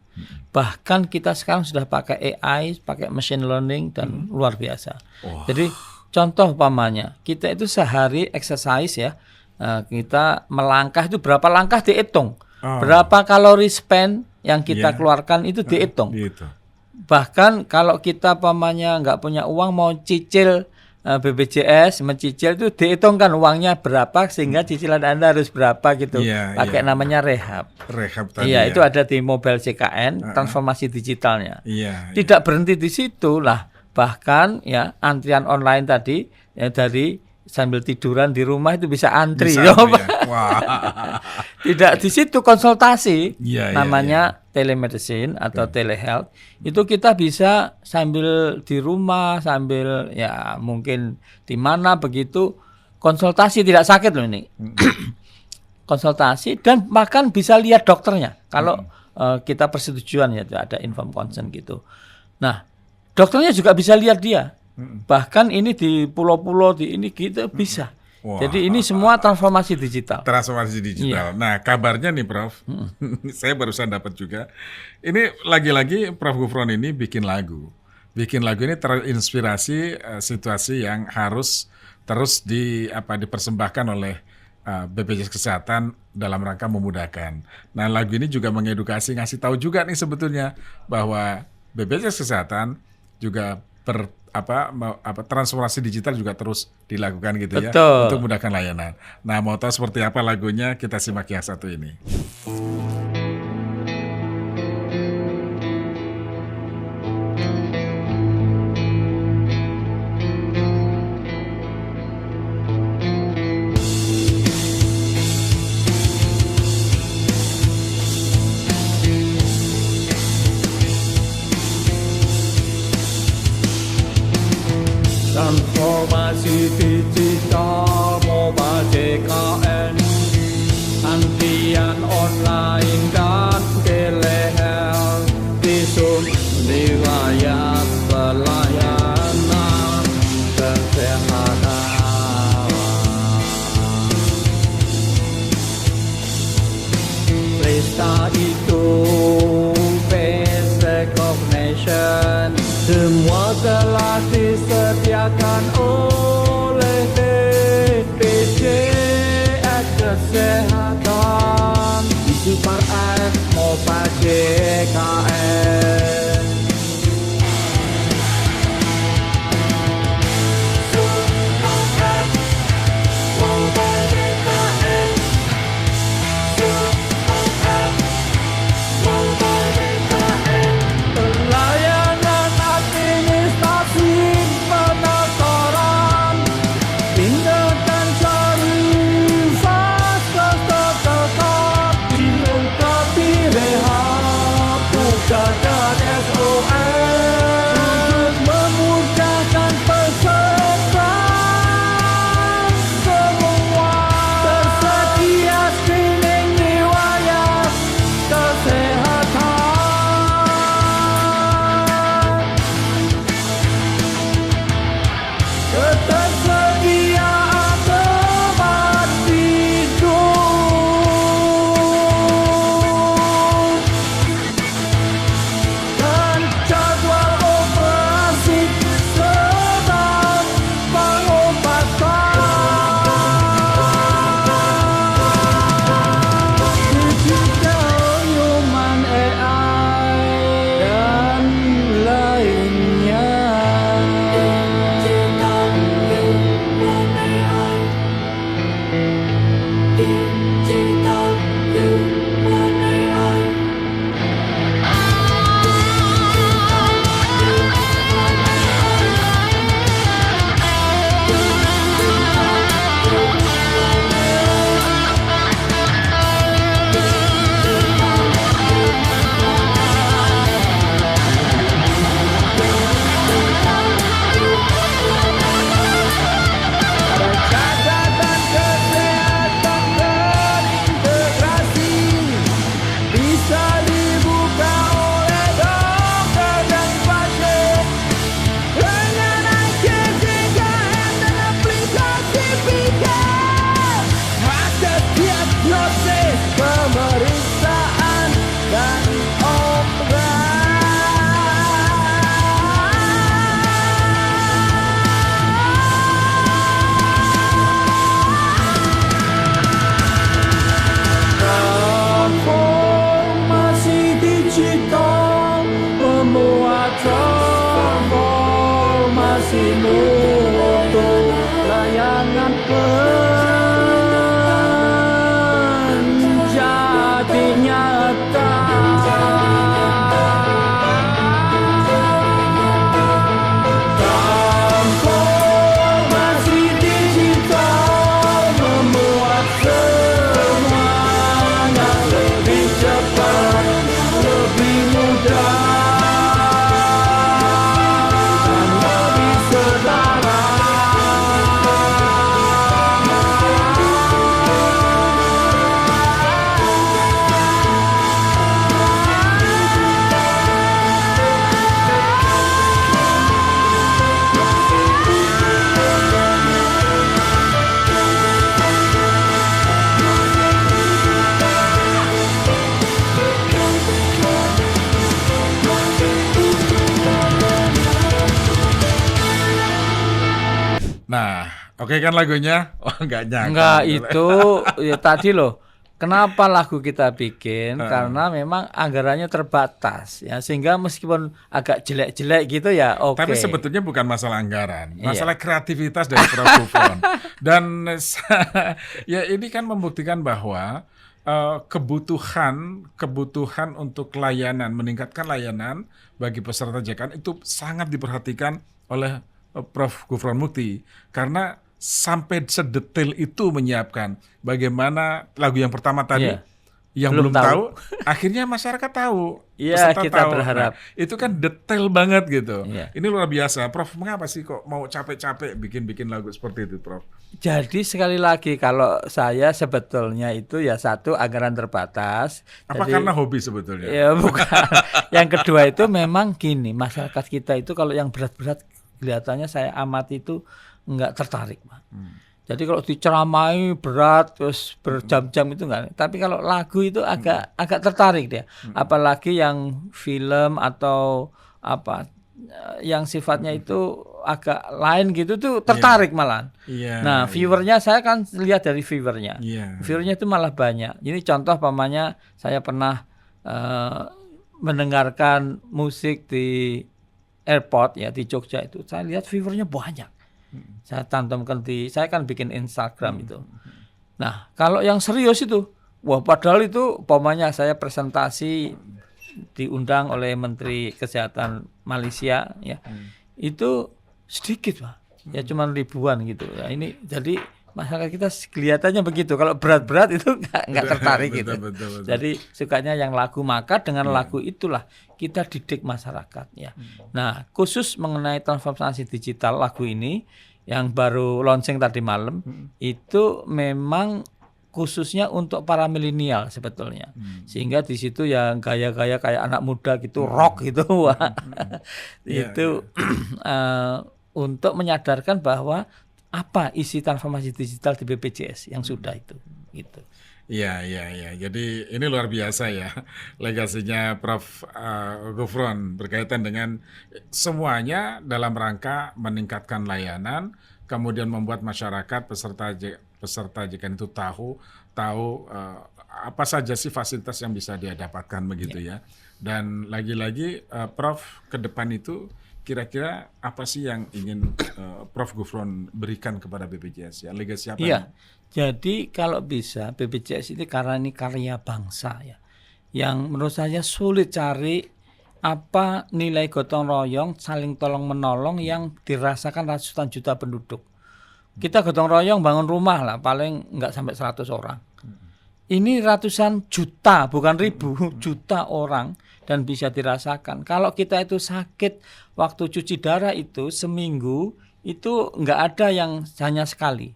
Bahkan kita sekarang sudah pakai AI, pakai machine learning dan luar biasa. Jadi contoh umpamanya, kita itu sehari exercise ya, kita melangkah itu berapa langkah dihitung. Berapa kalori spend yang kita keluarkan itu dihitung. Bahkan kalau kita umpamanya nggak punya uang mau cicil BPJS, mencicil itu dihitungkan uangnya berapa sehingga cicilan Anda harus berapa gitu. Pakai namanya rehab. Rehab tadi. Itu ada di mobile CKN, transformasi digitalnya. Tidak berhenti di situ lah. Bahkan ya antrian online tadi ya, dari sambil tiduran di rumah itu bisa antri. Tidak di situ konsultasi, namanya telemedicine atau telehealth. Itu kita bisa sambil di rumah, sambil ya mungkin di mana begitu konsultasi, tidak sakit loh ini. Konsultasi dan bahkan bisa lihat dokternya kalau kita persetujuan ya, ada informed consent gitu. Nah, dokternya juga bisa lihat dia. Bahkan ini di pulau-pulau di ini kita bisa. Jadi ini semua transformasi digital. Transformasi digital. Nah, kabarnya nih, Prof. Saya barusan dapat juga. Ini lagi-lagi Prof Gufron ini bikin lagu. Bikin lagu ini terinspirasi situasi yang harus terus dipersembahkan oleh BPJS Kesehatan dalam rangka memudahkan. Nah, lagu ini juga mengedukasi, ngasih tahu juga nih sebetulnya bahwa BPJS Kesehatan juga transformasi digital juga terus dilakukan gitu ya, Betul. untuk memudahkan layanan. Nah, mau tahu seperti apa lagunya, kita simak yang satu ini. Transformasi digital mobile JKN, antrian online dan telehealth, visum riwayat pelayanan kesehatan. Perintah itu face recognition, semua telah disediakan oleh BPJS Kesehatan di Super App Mobile JKN. Pelayanan administrasi pendaftaran, tindakan cari fasilitas tetap, dilengkapi rehab, bukan dan SOS, memudahkan peserta semua. Tersedia screening riwayat kesehatan, ketersediaan tempat tidur, dan jadwal operasi serta pengobatan. Digital Human AI dan lainnya. Catatan kesehatan terintegrasi bisa dibuka oleh dokter dan pasien dengan ICD-10 dan aplikasi Pikir. Akses diagnosis, pemeriksaan dan obat. Transformasi digital membuat transformasi untuk layanan menjadi nyata. Transformasi digital membuat semuanya lebih cepat, lebih mudah, dan lebih sederhana. Nah, Oke kan lagunya? Oh enggak nyangka. Enggak, itu ya tadi loh. Kenapa lagu kita bikin? Karena memang anggarannya terbatas ya, sehingga meskipun agak jelek-jelek gitu ya oke. Tapi sebetulnya bukan masalah anggaran, Iya. masalah kreativitas dari Prof. Gufron. Dan ya ini kan membuktikan bahwa kebutuhan untuk layanan, meningkatkan layanan bagi peserta JKN itu sangat diperhatikan oleh Prof. Gufron Mukti, karena sampai sedetail itu menyiapkan bagaimana lagu yang pertama tadi. Iya. Yang Belum belum tahu, tahu. akhirnya masyarakat tahu. Iya, peserta kita tahu. berharap. Nah, itu kan detail banget gitu. Iya. Ini luar biasa. Prof, mengapa sih kok mau capek-capek bikin lagu seperti itu, Prof? Jadi sekali lagi kalau saya sebetulnya itu ya satu anggaran terbatas. Apa Jadi, karena hobi sebetulnya? ya bukan. Yang kedua itu memang gini, masyarakat kita itu kalau yang berat-berat kelihatannya saya amati itu enggak tertarik, Pak. Jadi kalau diceramai berat terus berjam-jam itu enggak. Tapi kalau lagu itu agak tertarik dia. Apalagi yang film atau apa yang sifatnya itu agak lain gitu tuh tertarik malahan. Iya. Nah, viewernya saya kan lihat dari viewernya. Iya. Viewernya itu malah banyak. Ini contoh pamannya saya pernah mendengarkan musik di airport ya di Jogja itu. Saya lihat viewernya banyak. Saya tanamkan saya kan bikin Instagram itu. Nah, kalau yang serius itu, wah padahal itu pamannya saya presentasi diundang oleh Menteri Kesehatan Malaysia ya. Itu sedikit, Pak. Ya cuma ribuan gitu. Ya ini jadi masyarakat kita kelihatannya begitu. Kalau berat-berat itu enggak tertarik gitu. Betul. Jadi sukanya yang lagu, maka dengan lagu itulah kita didik masyarakat ya. Nah, khusus mengenai transformasi digital lagu ini yang baru launching tadi malam itu memang khususnya untuk para milenial sebetulnya. Sehingga di situ yang gaya-gaya kayak anak muda gitu, rock gitu. Itu untuk menyadarkan bahwa apa isi transformasi digital di BPJS yang sudah itu gitu. Iya. Jadi ini luar biasa ya legasinya Prof. Gufron berkaitan dengan semuanya dalam rangka meningkatkan layanan, kemudian membuat masyarakat peserta JKN itu tahu apa saja sih fasilitas yang bisa dia dapatkan begitu ya. Dan lagi-lagi Prof ke depan itu kira-kira apa sih yang ingin Prof Gufron berikan kepada BPJS ya, legasi apa? Iya. Jadi kalau bisa BPJS ini karena ini karya bangsa ya. Yang menurut saya sulit cari apa nilai gotong royong saling tolong menolong yang dirasakan ratusan juta penduduk. Kita gotong royong bangun rumah lah paling enggak sampai 100 orang. Ini ratusan juta bukan ribu, juta orang dan bisa dirasakan. Kalau kita itu sakit waktu cuci darah itu seminggu itu enggak ada yang hanya sekali.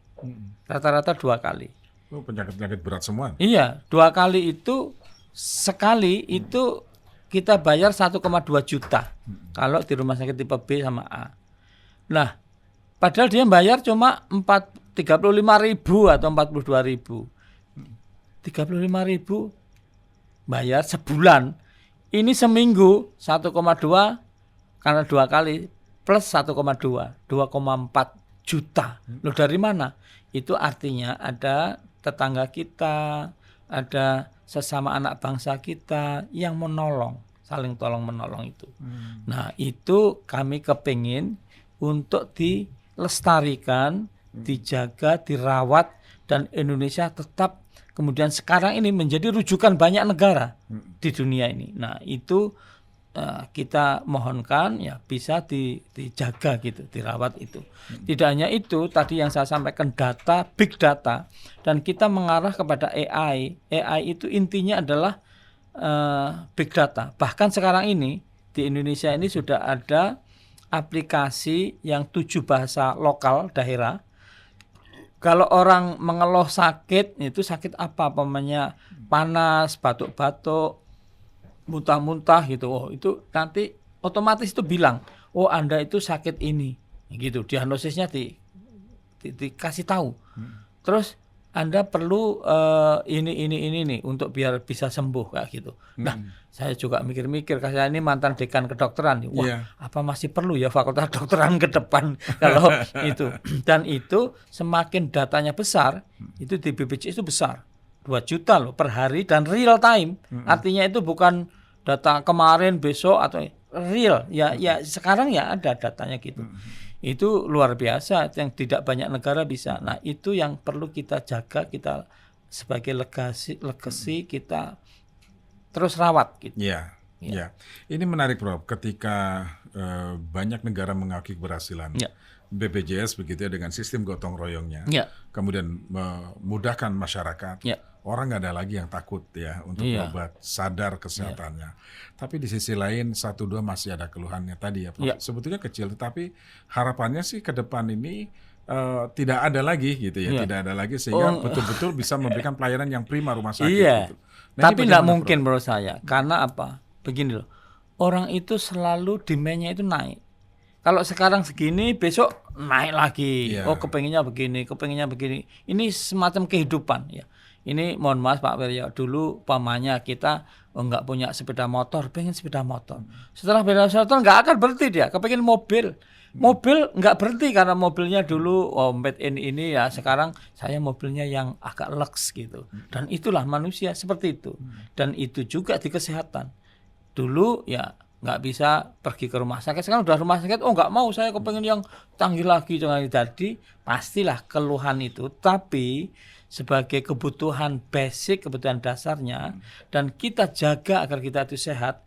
Rata-rata 2 kali. Oh, penyakit-penyakit berat semua. Iya, 2 kali itu sekali itu kita bayar 1,2 juta kalau di rumah sakit tipe B sama A. Nah, padahal dia bayar cuma 35.000 atau 42.000. 35.000 bayar sebulan. Ini seminggu 1,2 karena 2 kali plus 1,2, 2,4 juta. Loh dari mana? Itu artinya ada tetangga kita, ada sesama anak bangsa kita yang menolong, saling tolong menolong itu. Nah itu kami kepingin untuk dilestarikan, dijaga, dirawat, dan Indonesia tetap kemudian sekarang ini menjadi rujukan banyak negara di dunia ini. Nah itu kita mohonkan ya bisa dijaga gitu, dirawat itu. Tidak hanya itu, tadi yang saya sampaikan data, big data, dan kita mengarah kepada AI. AI itu intinya adalah big data. Bahkan sekarang ini di Indonesia ini sudah ada aplikasi yang 7 bahasa lokal daerah. Kalau orang mengeluh sakit, itu sakit apa? Pamannya panas, batuk-batuk, muntah-muntah gitu. Oh, itu nanti otomatis itu bilang, oh Anda itu sakit ini. Gitu, diagnosisnya dikasih tahu. Terus Anda perlu ini nih untuk biar bisa sembuh kayak gitu. Nah, saya juga mikir-mikir, saya ini mantan dekan kedokteran. Wah, Iya. apa masih perlu ya fakultas kedokteran ke depan kalau itu. Dan itu semakin datanya besar, itu di BPJS itu besar. 2 juta loh per hari dan real time. Artinya itu bukan data kemarin, besok atau real. Ya sekarang ya ada datanya gitu. Itu luar biasa yang tidak banyak negara bisa. Nah, itu yang perlu kita jaga, kita sebagai legacy kita terus rawat gitu. Iya. Ya. Ini menarik, Prof. Ketika banyak negara mengakui keberhasilan Ya. BPJS begitu ya dengan sistem gotong royongnya, Ya. kemudian memudahkan masyarakat. Ya. Orang nggak ada lagi yang takut ya untuk Iya. berobat, sadar kesehatannya. Tapi di sisi lain 1-2 masih ada keluhannya tadi ya, Prof. Ya. Sebetulnya kecil, tetapi harapannya sih ke depan ini tidak ada lagi gitu ya, Iya. tidak ada lagi sehingga betul-betul bisa memberikan pelayanan yang prima rumah sakit. Iya. Gitu. Nah, Tapi ini tidak bagaimana, mungkin Prof? menurut saya. Karena apa? Begini loh. Orang itu selalu demand-nya itu naik. Kalau sekarang segini, besok naik lagi. Iya. Oh, kepengennya begini. Ini semacam kehidupan ya. Ini mohon maaf Pak Wiryo, dulu pamannya kita nggak punya sepeda motor, pengen sepeda motor. Setelah sepeda motor nggak akan berhenti dia, kepengen mobil. Mobil nggak berhenti karena mobilnya dulu made in ini ya, sekarang saya mobilnya yang agak lux gitu. Dan itulah manusia seperti itu. Dan itu juga di kesehatan. Dulu ya nggak bisa pergi ke rumah sakit, sekarang udah rumah sakit, nggak mau, saya kepengen yang canggih lagi. Jadi pastilah keluhan itu, tapi sebagai kebutuhan basic, kebutuhan dasarnya, dan kita jaga agar kita itu sehat,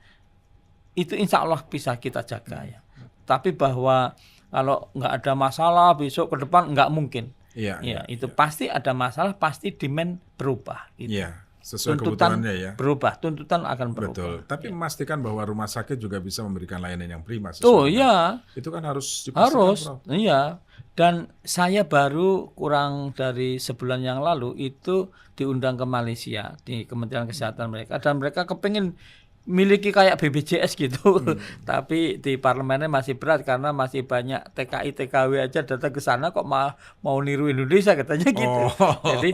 itu insya Allah bisa kita jaga ya. Tapi bahwa kalau nggak ada masalah besok ke depan nggak mungkin. Iya. Itu pasti ada masalah, pasti demand berubah. Gitu. Iya, sesuai Tuntutan kebutuhannya ya. berubah, tuntutan akan berubah. Betul. Tapi memastikan bahwa rumah sakit juga bisa memberikan layanan yang prima. Tuh sesuai dengan- ya. Itu kan harus dipastikan, Harus, Prof. iya. Dan saya baru kurang dari sebulan yang lalu itu diundang ke Malaysia di Kementerian Kesehatan mereka, dan mereka kepengen miliki kayak BPJS gitu. Tapi di parlemennya masih berat karena masih banyak TKI TKW aja datang ke sana kok mau niru Indonesia katanya gitu. Jadi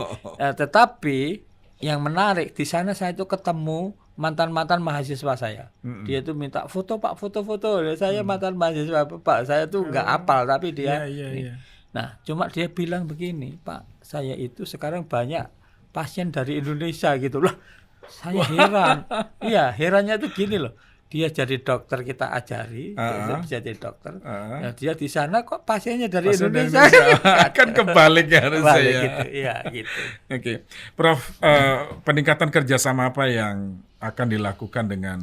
tetapi yang menarik di sana saya itu ketemu mantan-mantan mahasiswa saya. Dia tuh minta foto Pak, foto-foto. Saya mantan mahasiswa Pak, saya tuh nggak hafal tapi dia. Iya. Nah, cuma dia bilang begini, Pak, saya itu sekarang banyak pasien dari Indonesia gitu loh. Saya heran. Iya, herannya tuh gini loh. Dia jadi dokter, kita ajari, dia bisa jadi dokter. Nah, dia di sana kok pasiennya dari Pasien dari Indonesia. kan kebalik ya harusnya Balik ya. gitu. Iya, gitu. Oke, Prof, peningkatan kerjasama apa yang akan dilakukan dengan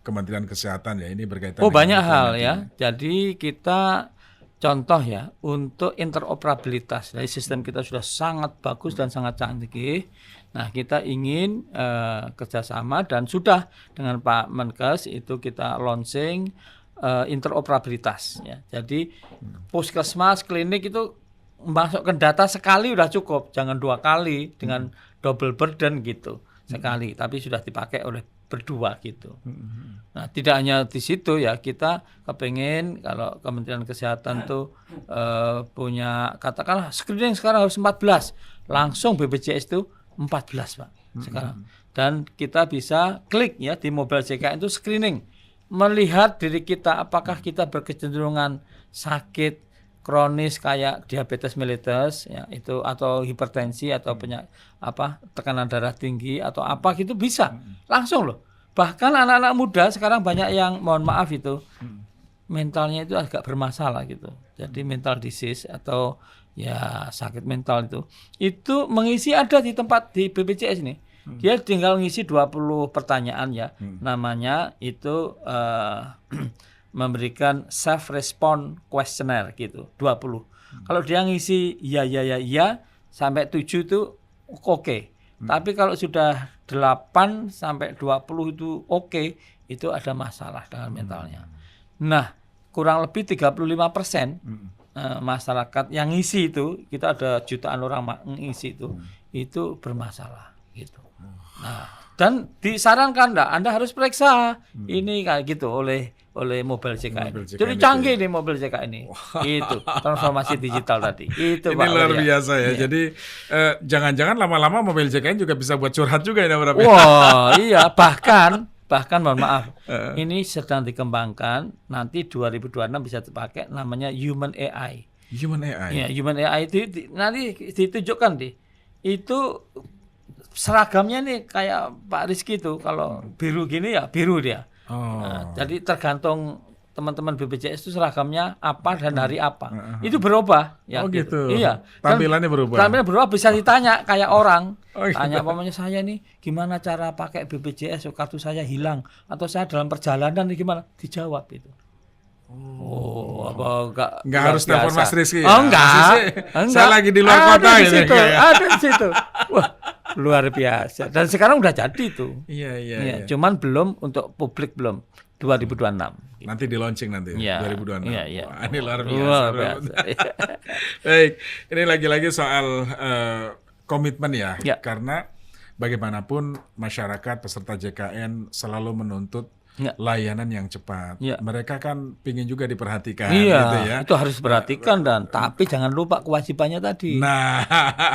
Kementerian Kesehatan ya? Ini berkaitan. Banyak dengan hal COVID ya. ini. Jadi kita contoh ya untuk interoperabilitas. Jadi sistem kita sudah sangat bagus dan sangat canggih. Nah, kita ingin kerjasama dan sudah dengan Pak Menkes itu kita launching interoperabilitas. Ya. Jadi puskesmas, klinik itu masukkan data sekali udah cukup, jangan 2 kali dengan double burden gitu sekali, tapi sudah dipakai oleh berdua gitu. Nah, tidak hanya di situ ya, kita kepengen kalau Kementerian Kesehatan tuh punya katakanlah screening sekarang harus 14, langsung BPJS itu 14 Pak sekarang. Dan kita bisa klik ya di mobile JKN itu screening, melihat diri kita apakah kita berkecenderungan sakit kronis kayak diabetes mellitus ya itu, atau hipertensi atau tekanan darah tinggi atau apa gitu, bisa langsung loh. Bahkan anak-anak muda sekarang banyak yang mohon maaf itu mentalnya itu agak bermasalah gitu. Jadi mental disease atau ya sakit mental itu mengisi ada di tempat di BPJS ini. Dia tinggal ngisi 20 pertanyaan ya. Namanya itu memberikan self response questionnaire gitu, 20. Kalau dia ngisi ya sampai 7 itu oke. Tapi kalau sudah 8 sampai 20 itu oke, itu ada masalah dengan mentalnya. Nah, kurang lebih 35% masyarakat yang ngisi itu, kita ada jutaan orang ngisi itu bermasalah gitu. Nah, dan disarankan Anda harus periksa ini kayak gitu oleh mobil JKN. Jadi canggih nih mobil JKN ini. Itu transformasi digital tadi. Itu Ini Pak luar Wirya. biasa ya. Jadi jangan-jangan lama-lama mobil JKN juga bisa buat curhat juga ya, Prof. Wah, iya, bahkan mohon maaf. Ini sedang dikembangkan, nanti 2026 bisa dipakai namanya Human AI. Human AI. Ya, Human AI itu nanti ditunjukkan itu seragamnya nih kayak Pak Rizky itu, kalau biru gini ya biru dia. Oh. Nah, jadi tergantung teman-teman BPJS itu seragamnya apa dan hari apa. Itu berubah ya. Oh gitu. Iya. Tampilannya berubah. Tampilannya berubah, bisa ditanya kayak orang. Oh, gitu. Tanya umpamanya saya nih gimana cara pakai BPJS, kartu saya hilang atau saya dalam perjalanan nih gimana? Dijawab itu. Oh, apa Nggak harus telepon Mas Rizky ya? Oh, enggak. Mas Rizky, Enggak. saya lagi di luar kota Ada di gitu, situ, enggak ya? ada di situ. Wah, luar biasa. Dan sekarang udah jadi tuh. Iya. Iya, cuman belum untuk publik, belum 2026. Nanti di launching nanti Iya, 2026. iya. Wah, ini luar biasa. Luar Bro. biasa. Baik, ini lagi-lagi soal komitmen ya. Ya. Karena bagaimanapun masyarakat peserta JKN selalu menuntut Ya. layanan yang cepat. Ya. Mereka kan pingin juga diperhatikan Iya, gitu ya. itu harus diperhatikan tapi jangan lupa kewajibannya tadi. Nah,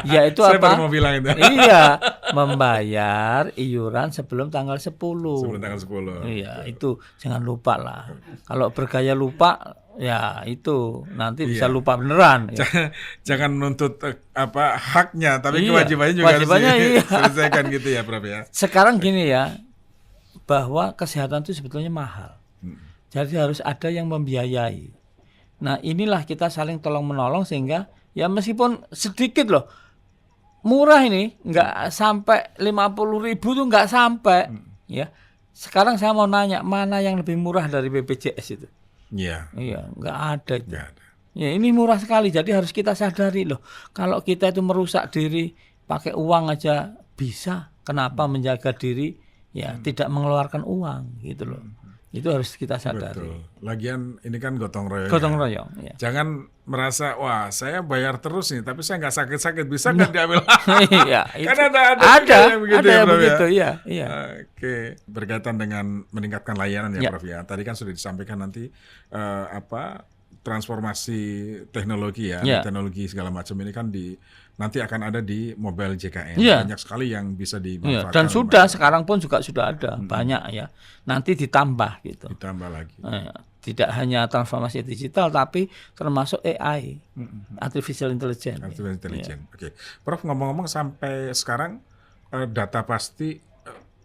Yaitu saya apa? baru mau bilang itu. Iya, membayar iuran sebelum tanggal 10. Sebelum tanggal 10. Iya, itu jangan lupa lah. Kalau bergaya lupa, ya itu nanti bisa lupa beneran. Ya. Jangan menuntut haknya, tapi Iya, kewajibannya juga kewajibannya harus iya. diselesaikan gitu ya, Prof ya. Sekarang gini ya, bahwa kesehatan itu sebetulnya mahal. Jadi harus ada yang membiayai. Nah, inilah kita saling tolong-menolong sehingga ya meskipun sedikit loh, murah ini, nggak sampai 50.000 tuh nggak sampai. Ya, sekarang saya mau nanya, mana yang lebih murah dari BPJS itu? Iya. Iya, nggak ada itu. Nggak ada. Ya, ini murah sekali. Jadi harus kita sadari loh, kalau kita itu merusak diri pakai uang aja bisa, kenapa menjaga diri ya tidak mengeluarkan uang gitu loh. Itu harus kita sadari. Betul. Lagian ini kan gotong royong. Gotong ya. royong. Ya. Jangan merasa wah saya bayar terus nih, tapi saya nggak sakit-sakit, bisa nggak diambil? Iya, Kan ada juga yang begitu ya, Prof, begitu, ya? iya. Oke, berkaitan dengan meningkatkan layanan ya, Ya. Prof ya. Tadi kan sudah disampaikan nanti transformasi teknologi ya, Ya. teknologi segala macam ini kan nanti akan ada di mobile JKN. Ya. Banyak sekali yang bisa Iya, dimanfaatkan. dan sudah sekarang pun juga sudah ada banyak ya. Nanti ditambah gitu. ditambah lagi. Tidak hanya transformasi digital tapi termasuk AI, artificial intelligence. Artificial intelligence. Oke, Prof ngomong-ngomong sampai sekarang data pasti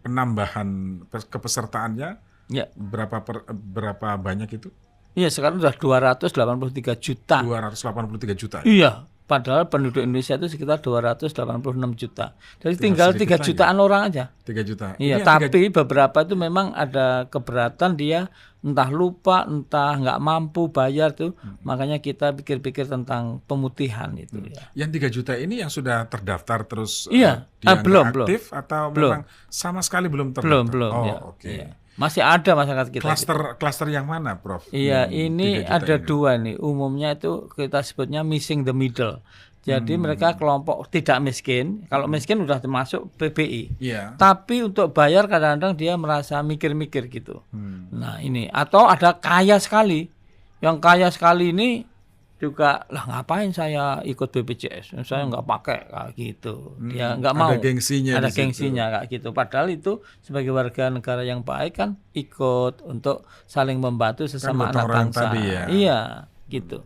penambahan kepesertaannya Ya. berapa banyak itu? Iya, sekarang sudah 283 juta. 283 juta. Iya, padahal penduduk Indonesia itu sekitar 286 juta. Jadi tinggal 3 sedikit jutaan orang aja. 3 juta. Iya, Ini tapi beberapa itu memang ada keberatan, dia entah lupa, entah nggak mampu bayar tuh. Makanya kita pikir-pikir tentang pemutihan itu ya. yang 3 juta ini yang sudah terdaftar terus Iya. dianggap Belum. aktif atau Belum. memang sama sekali belum terdaftar? Belum. Oh, Ya. oke. Iya. Masih ada masyarakat kita. Klaster yang mana, Prof? Iya, ini 3 juta ada ini? dua nih. Umumnya itu kita sebutnya missing the middle. Jadi mereka kelompok tidak miskin. Kalau miskin udah termasuk PBI. Iya. Tapi untuk bayar kadang-kadang dia merasa mikir-mikir gitu. Nah ini, atau ada kaya sekali. Yang kaya sekali ini juga, lah ngapain saya ikut BPJS? Saya nggak pakai kayak gitu. Dia nggak mau. Ada gengsinya Ada di situ. gengsinya kayak gitu. Padahal itu sebagai warga negara yang baik kan ikut untuk saling membantu sesama gotong anak royong bangsa. tadi ya. Iya, gitu.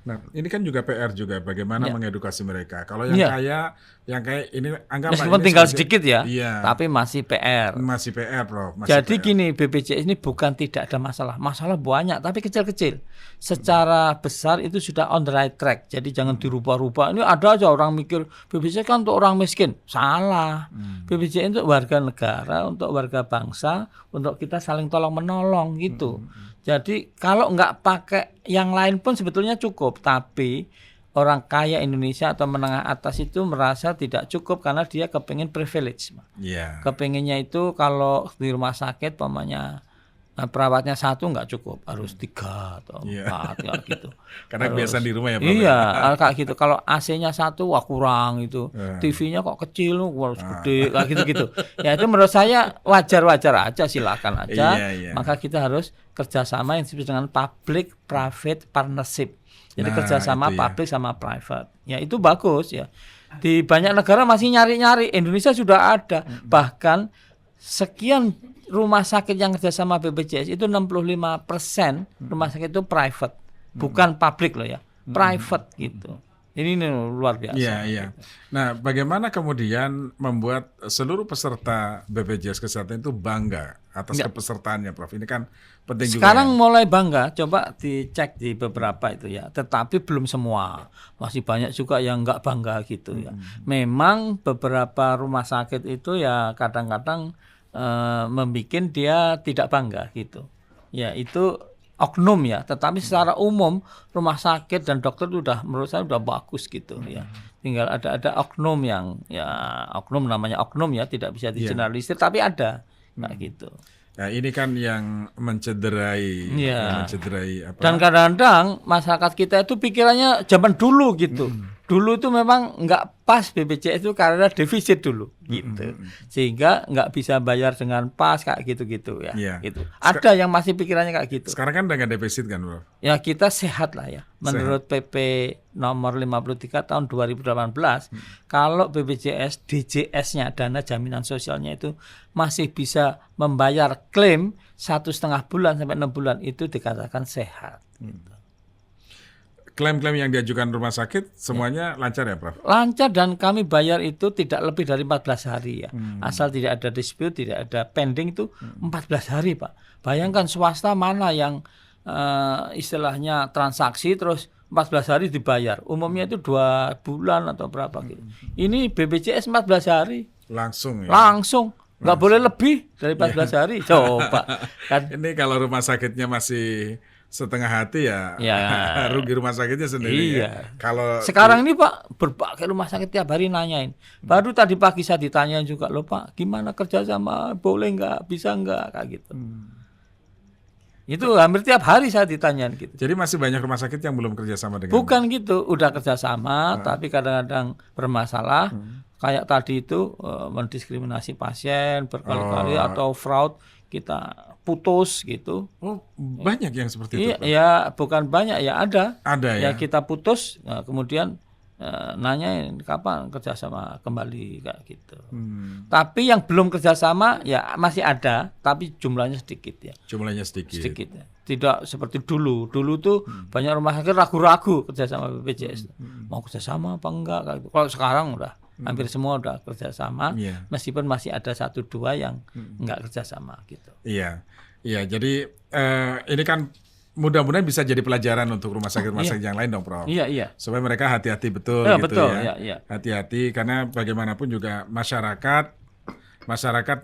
Nah, ini kan juga PR juga bagaimana Ya. mengedukasi mereka. Kalau yang Ya. kayak ini anggap Meskipun tinggal sedikit ya, Iya. tapi masih PR. Masih PR, Prof. Masih Jadi PR. gini, BPJS ini bukan tidak ada masalah. Masalah banyak, tapi kecil-kecil. Secara besar itu sudah on the right track. Jadi jangan dirubah-rubah. Ini ada aja orang mikir BPJS kan untuk orang miskin. Salah. BPJS untuk warga negara, untuk warga bangsa, untuk kita saling tolong-menolong gitu. Jadi kalau nggak pakai yang lain pun sebetulnya cukup. Tapi orang kaya Indonesia atau menengah atas itu merasa tidak cukup karena dia kepengen privilege. Iya. Kepengennya itu kalau di rumah sakit pamannya perawatnya satu nggak cukup, harus 3 atau Iya. 4 kayak gitu. Karena kebiasaan di rumah ya, Prof. Iya, kayak gitu. Kalau AC-nya satu, wah kurang itu. Iya. TV-nya kok kecil, wah harus gede, kayak gitu-gitu. Ya itu menurut saya wajar-wajar aja, silakan aja. Iya. Maka kita harus kerjasama yang disebut dengan public-private partnership. Jadi Nah, kerjasama itu ya. public sama private. Ya itu bagus ya. Di banyak negara masih nyari-nyari. Indonesia sudah ada. Bahkan sekian rumah sakit yang kerjasama BPJS itu 65% rumah sakit itu private, bukan public loh ya, private gitu. Ini luar biasa. Iya. Nah, bagaimana kemudian membuat seluruh peserta BPJS Kesehatan itu bangga atas kepesertaannya, Prof? Ini kan penting juga. Sekarang ya. mulai bangga, coba dicek di beberapa itu ya. Tetapi belum semua, masih banyak juga yang nggak bangga gitu ya. Memang beberapa rumah sakit itu ya kadang-kadang membikin dia tidak bangga gitu. Ya itu oknum ya. Tetapi secara umum rumah sakit dan dokter itu menurut saya udah bagus gitu ya. Tinggal ada oknum yang ya oknum namanya oknum ya, tidak bisa digeneralisir tapi ada kayak gitu. Nah, ini kan yang mencederai, Iya. mencederai apa? Dan kadang-kadang masyarakat kita itu pikirannya zaman dulu gitu. Dulu itu memang nggak pas BPJS itu karena defisit dulu gitu. Sehingga nggak bisa bayar dengan pas kayak gitu-gitu ya. Iya. Gitu. Ada yang masih pikirannya kayak gitu. Sekarang kan dengan defisit kan, Prof? Ya kita sehat lah ya. Menurut PP nomor 53 tahun 2018, kalau BPJS DJS-nya dana jaminan sosialnya itu masih bisa membayar klaim 1,5 bulan sampai 6 bulan itu dikatakan sehat. Gitu. Klaim-klaim yang diajukan rumah sakit semuanya lancar ya, Prof? Lancar dan kami bayar itu tidak lebih dari 14 hari ya. Asal tidak ada dispute, tidak ada pending itu 14 hari, Pak. Bayangkan swasta mana yang istilahnya transaksi terus 14 hari dibayar. Umumnya itu 2 bulan atau berapa gitu. Ini BPJS 14 hari. Langsung ya? Langsung. Nggak boleh lebih dari 14 hari. Coba. Kan. Ini kalau rumah sakitnya masih setengah hati ya, Ya. rugi rumah sakitnya sendiri. Iya. Ya. Kalau Sekarang ini Pak, berbagai rumah sakit tiap hari nanyain. Baru tadi pagi saya ditanyain juga, loh Pak, gimana kerjasama, boleh nggak, bisa nggak, kayak gitu. Itu hampir tiap hari saya ditanyain gitu. jadi masih banyak rumah sakit yang belum kerjasama dengan. Bukan gitu, udah kerjasama, tapi kadang-kadang bermasalah. Kayak tadi itu mendiskriminasi pasien berkali-kali atau fraud, kita putus gitu. Oh, banyak yang seperti itu. Iya, Prof? ya bukan banyak ya ada. Ada ya. Ya kita putus, nah, kemudian nanyain kapan kerjasama kembali kayak gitu. Tapi yang belum kerjasama ya masih ada, tapi jumlahnya sedikit ya. Jumlahnya sedikit. Sedikit ya. Tidak seperti dulu. Dulu tuh banyak rumah sakit ragu-ragu kerjasama BPJS. Mau kerjasama apa enggak kayak gitu. Kalau sekarang udah hampir semua udah kerjasama, Iya. meskipun masih ada 1-2 yang enggak kerjasama gitu. Iya. Jadi ini kan mudah-mudahan bisa jadi pelajaran untuk rumah sakit-rumah sakit yang lain dong, Prof. Iya. Supaya mereka hati-hati betul Ya, gitu betul, ya. iya. Hati-hati karena bagaimanapun juga masyarakat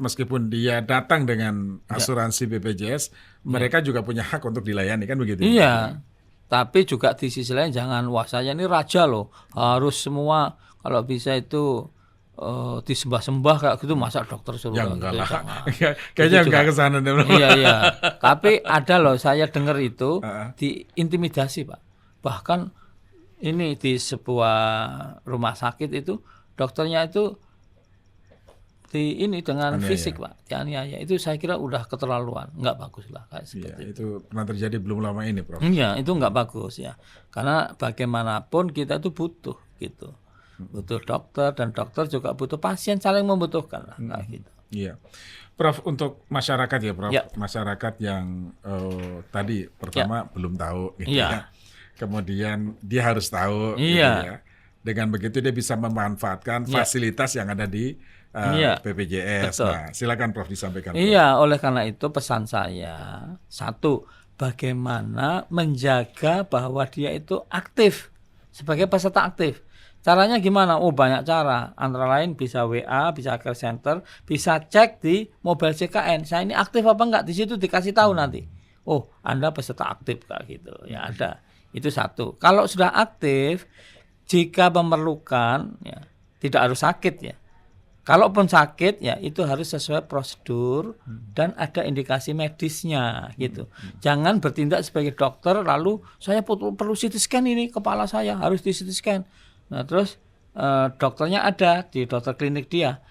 meskipun dia datang dengan asuransi BPJS, mereka juga punya hak untuk dilayani kan begitu. Iya. Tapi juga di sisi lain jangan wah saya ini raja loh, harus semua kalau bisa itu disembah-sembah kayak gitu, masa dokter suruh Ya kayak enggak gitu, lah. jangan. Kayaknya Itu enggak juga- ke sana deh, Prof. Iya. Tapi ada loh saya dengar itu diintimidasi, Pak. Bahkan ini di sebuah rumah sakit itu dokternya itu dengan Aniaya. fisik, Pak, dianiaya. Itu saya kira udah keterlaluan, nggak bagus lah kayak Iya, seperti itu. itu pernah terjadi belum lama ini, Prof. Iya, itu nggak bagus ya. Karena bagaimanapun kita itu butuh gitu. Butuh dokter dan dokter juga butuh pasien, saling membutuhkan lah kayak gitu. Iya. Prof, untuk masyarakat ya, Prof. Ya. Masyarakat yang tadi pertama belum tahu gitu Iya. ya. Kemudian dia harus tahu gitu Iya. ya. Dengan begitu dia bisa memanfaatkan fasilitas yang ada di Iya. BPJS. Betul. Nah, silakan Prof disampaikan. Prof. Iya, oleh karena itu pesan saya, satu, bagaimana menjaga bahwa dia itu aktif sebagai peserta aktif. Caranya gimana? Oh, banyak cara. Antara lain bisa WA, bisa care center, bisa cek di mobile CKN. Saya ini aktif apa enggak? Di situ dikasih tahu nanti. Oh, Anda peserta aktif kayak gitu. Ya ada. Itu satu. Kalau sudah aktif, jika memerlukan, ya tidak harus sakit ya. Kalaupun sakit ya itu harus sesuai prosedur dan ada indikasi medisnya gitu. Jangan bertindak sebagai dokter lalu saya perlu CT scan ini kepala saya harus di CT scan. Nah terus dokternya ada di dokter klinik dia.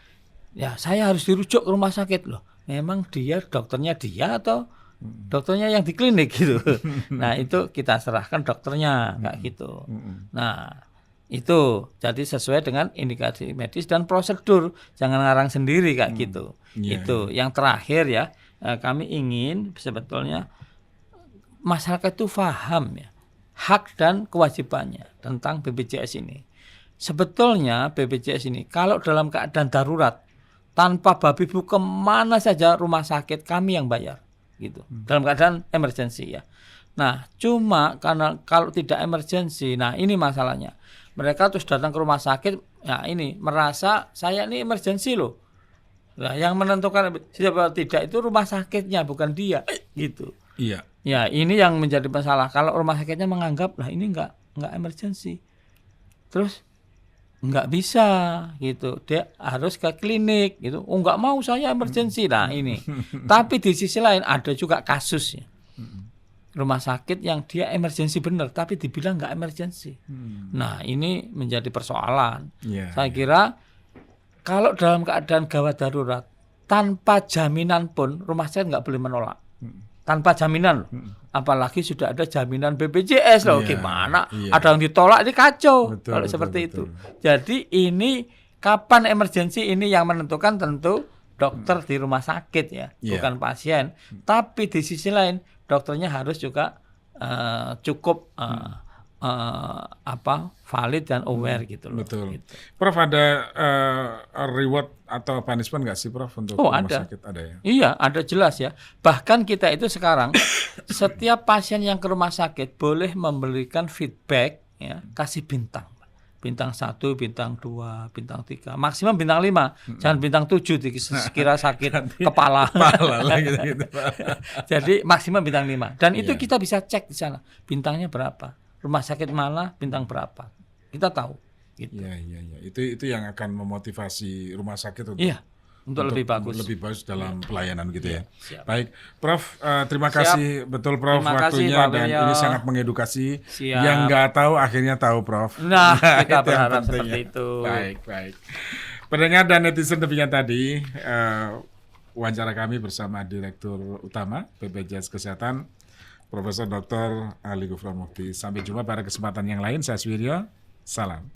Ya saya harus dirujuk ke rumah sakit loh. Memang dia dokternya dia atau dokternya yang di klinik gitu. Nah itu kita serahkan dokternya kayak gitu. Nah itu jadi sesuai dengan indikasi medis dan prosedur, jangan ngarang sendiri kayak gitu. Itu yang terakhir ya, kami ingin sebetulnya masyarakat itu paham ya hak dan kewajibannya tentang BPJS ini. Sebetulnya BPJS ini kalau dalam keadaan darurat tanpa babi bu kemana saja rumah sakit kami yang bayar gitu. Dalam keadaan emergensi ya. Nah cuma karena kalau tidak emergensi, nah ini masalahnya. Mereka terus datang ke rumah sakit, ya ini merasa saya ini emergensi loh. Nah, yang menentukan siapa tidak itu rumah sakitnya bukan dia, gitu. Iya. Ya ini yang menjadi masalah. Kalau rumah sakitnya menganggap lah ini enggak emergensi, terus enggak bisa gitu. Dia harus ke klinik gitu. Oh enggak mau saya emergensi. Nah ini. Tapi di sisi lain ada juga kasusnya. Rumah sakit yang dia emergensi benar tapi dibilang nggak emergensi. Nah ini menjadi persoalan. Saya kira kalau dalam keadaan gawat darurat tanpa jaminan pun rumah sakit nggak boleh menolak. Tanpa jaminan, apalagi sudah ada jaminan BPJS loh. Gimana? Ada yang ditolak ini kacau. Kalau seperti itu. Jadi ini kapan emergensi ini yang menentukan tentu dokter di rumah sakit ya, bukan pasien. Tapi di sisi lain dokternya harus juga cukup valid dan aware gitu loh. Betul. Gitu. Prof ada reward atau punishment nggak sih Prof untuk rumah sakit ada ya? Iya ada jelas ya. Bahkan kita itu sekarang setiap pasien yang ke rumah sakit boleh memberikan feedback ya, kasih bintang. Bintang 1, bintang 2, bintang 3, maksimum bintang 5, jangan bintang 7 sekira sakit kepala gitu. Jadi maksimum bintang 5 dan itu kita bisa cek di sana bintangnya berapa, rumah sakit mana bintang berapa, kita tahu gitu. Iya. Itu yang akan memotivasi rumah sakit untuk lebih bagus dalam pelayanan gitu ya. Siap. Baik, Prof, terima kasih betul Prof waktunya dan ini sangat mengedukasi. Yang nggak tahu akhirnya tahu Prof. Nah, kita berharap seperti itu. Baik. Pendengar dan netizen demikian tadi wawancara kami bersama Direktur Utama BPJS Kesehatan Profesor Dr. Ali Gufron Mukti. Sampai jumpa pada kesempatan yang lain. Saya Suwiryo. Salam.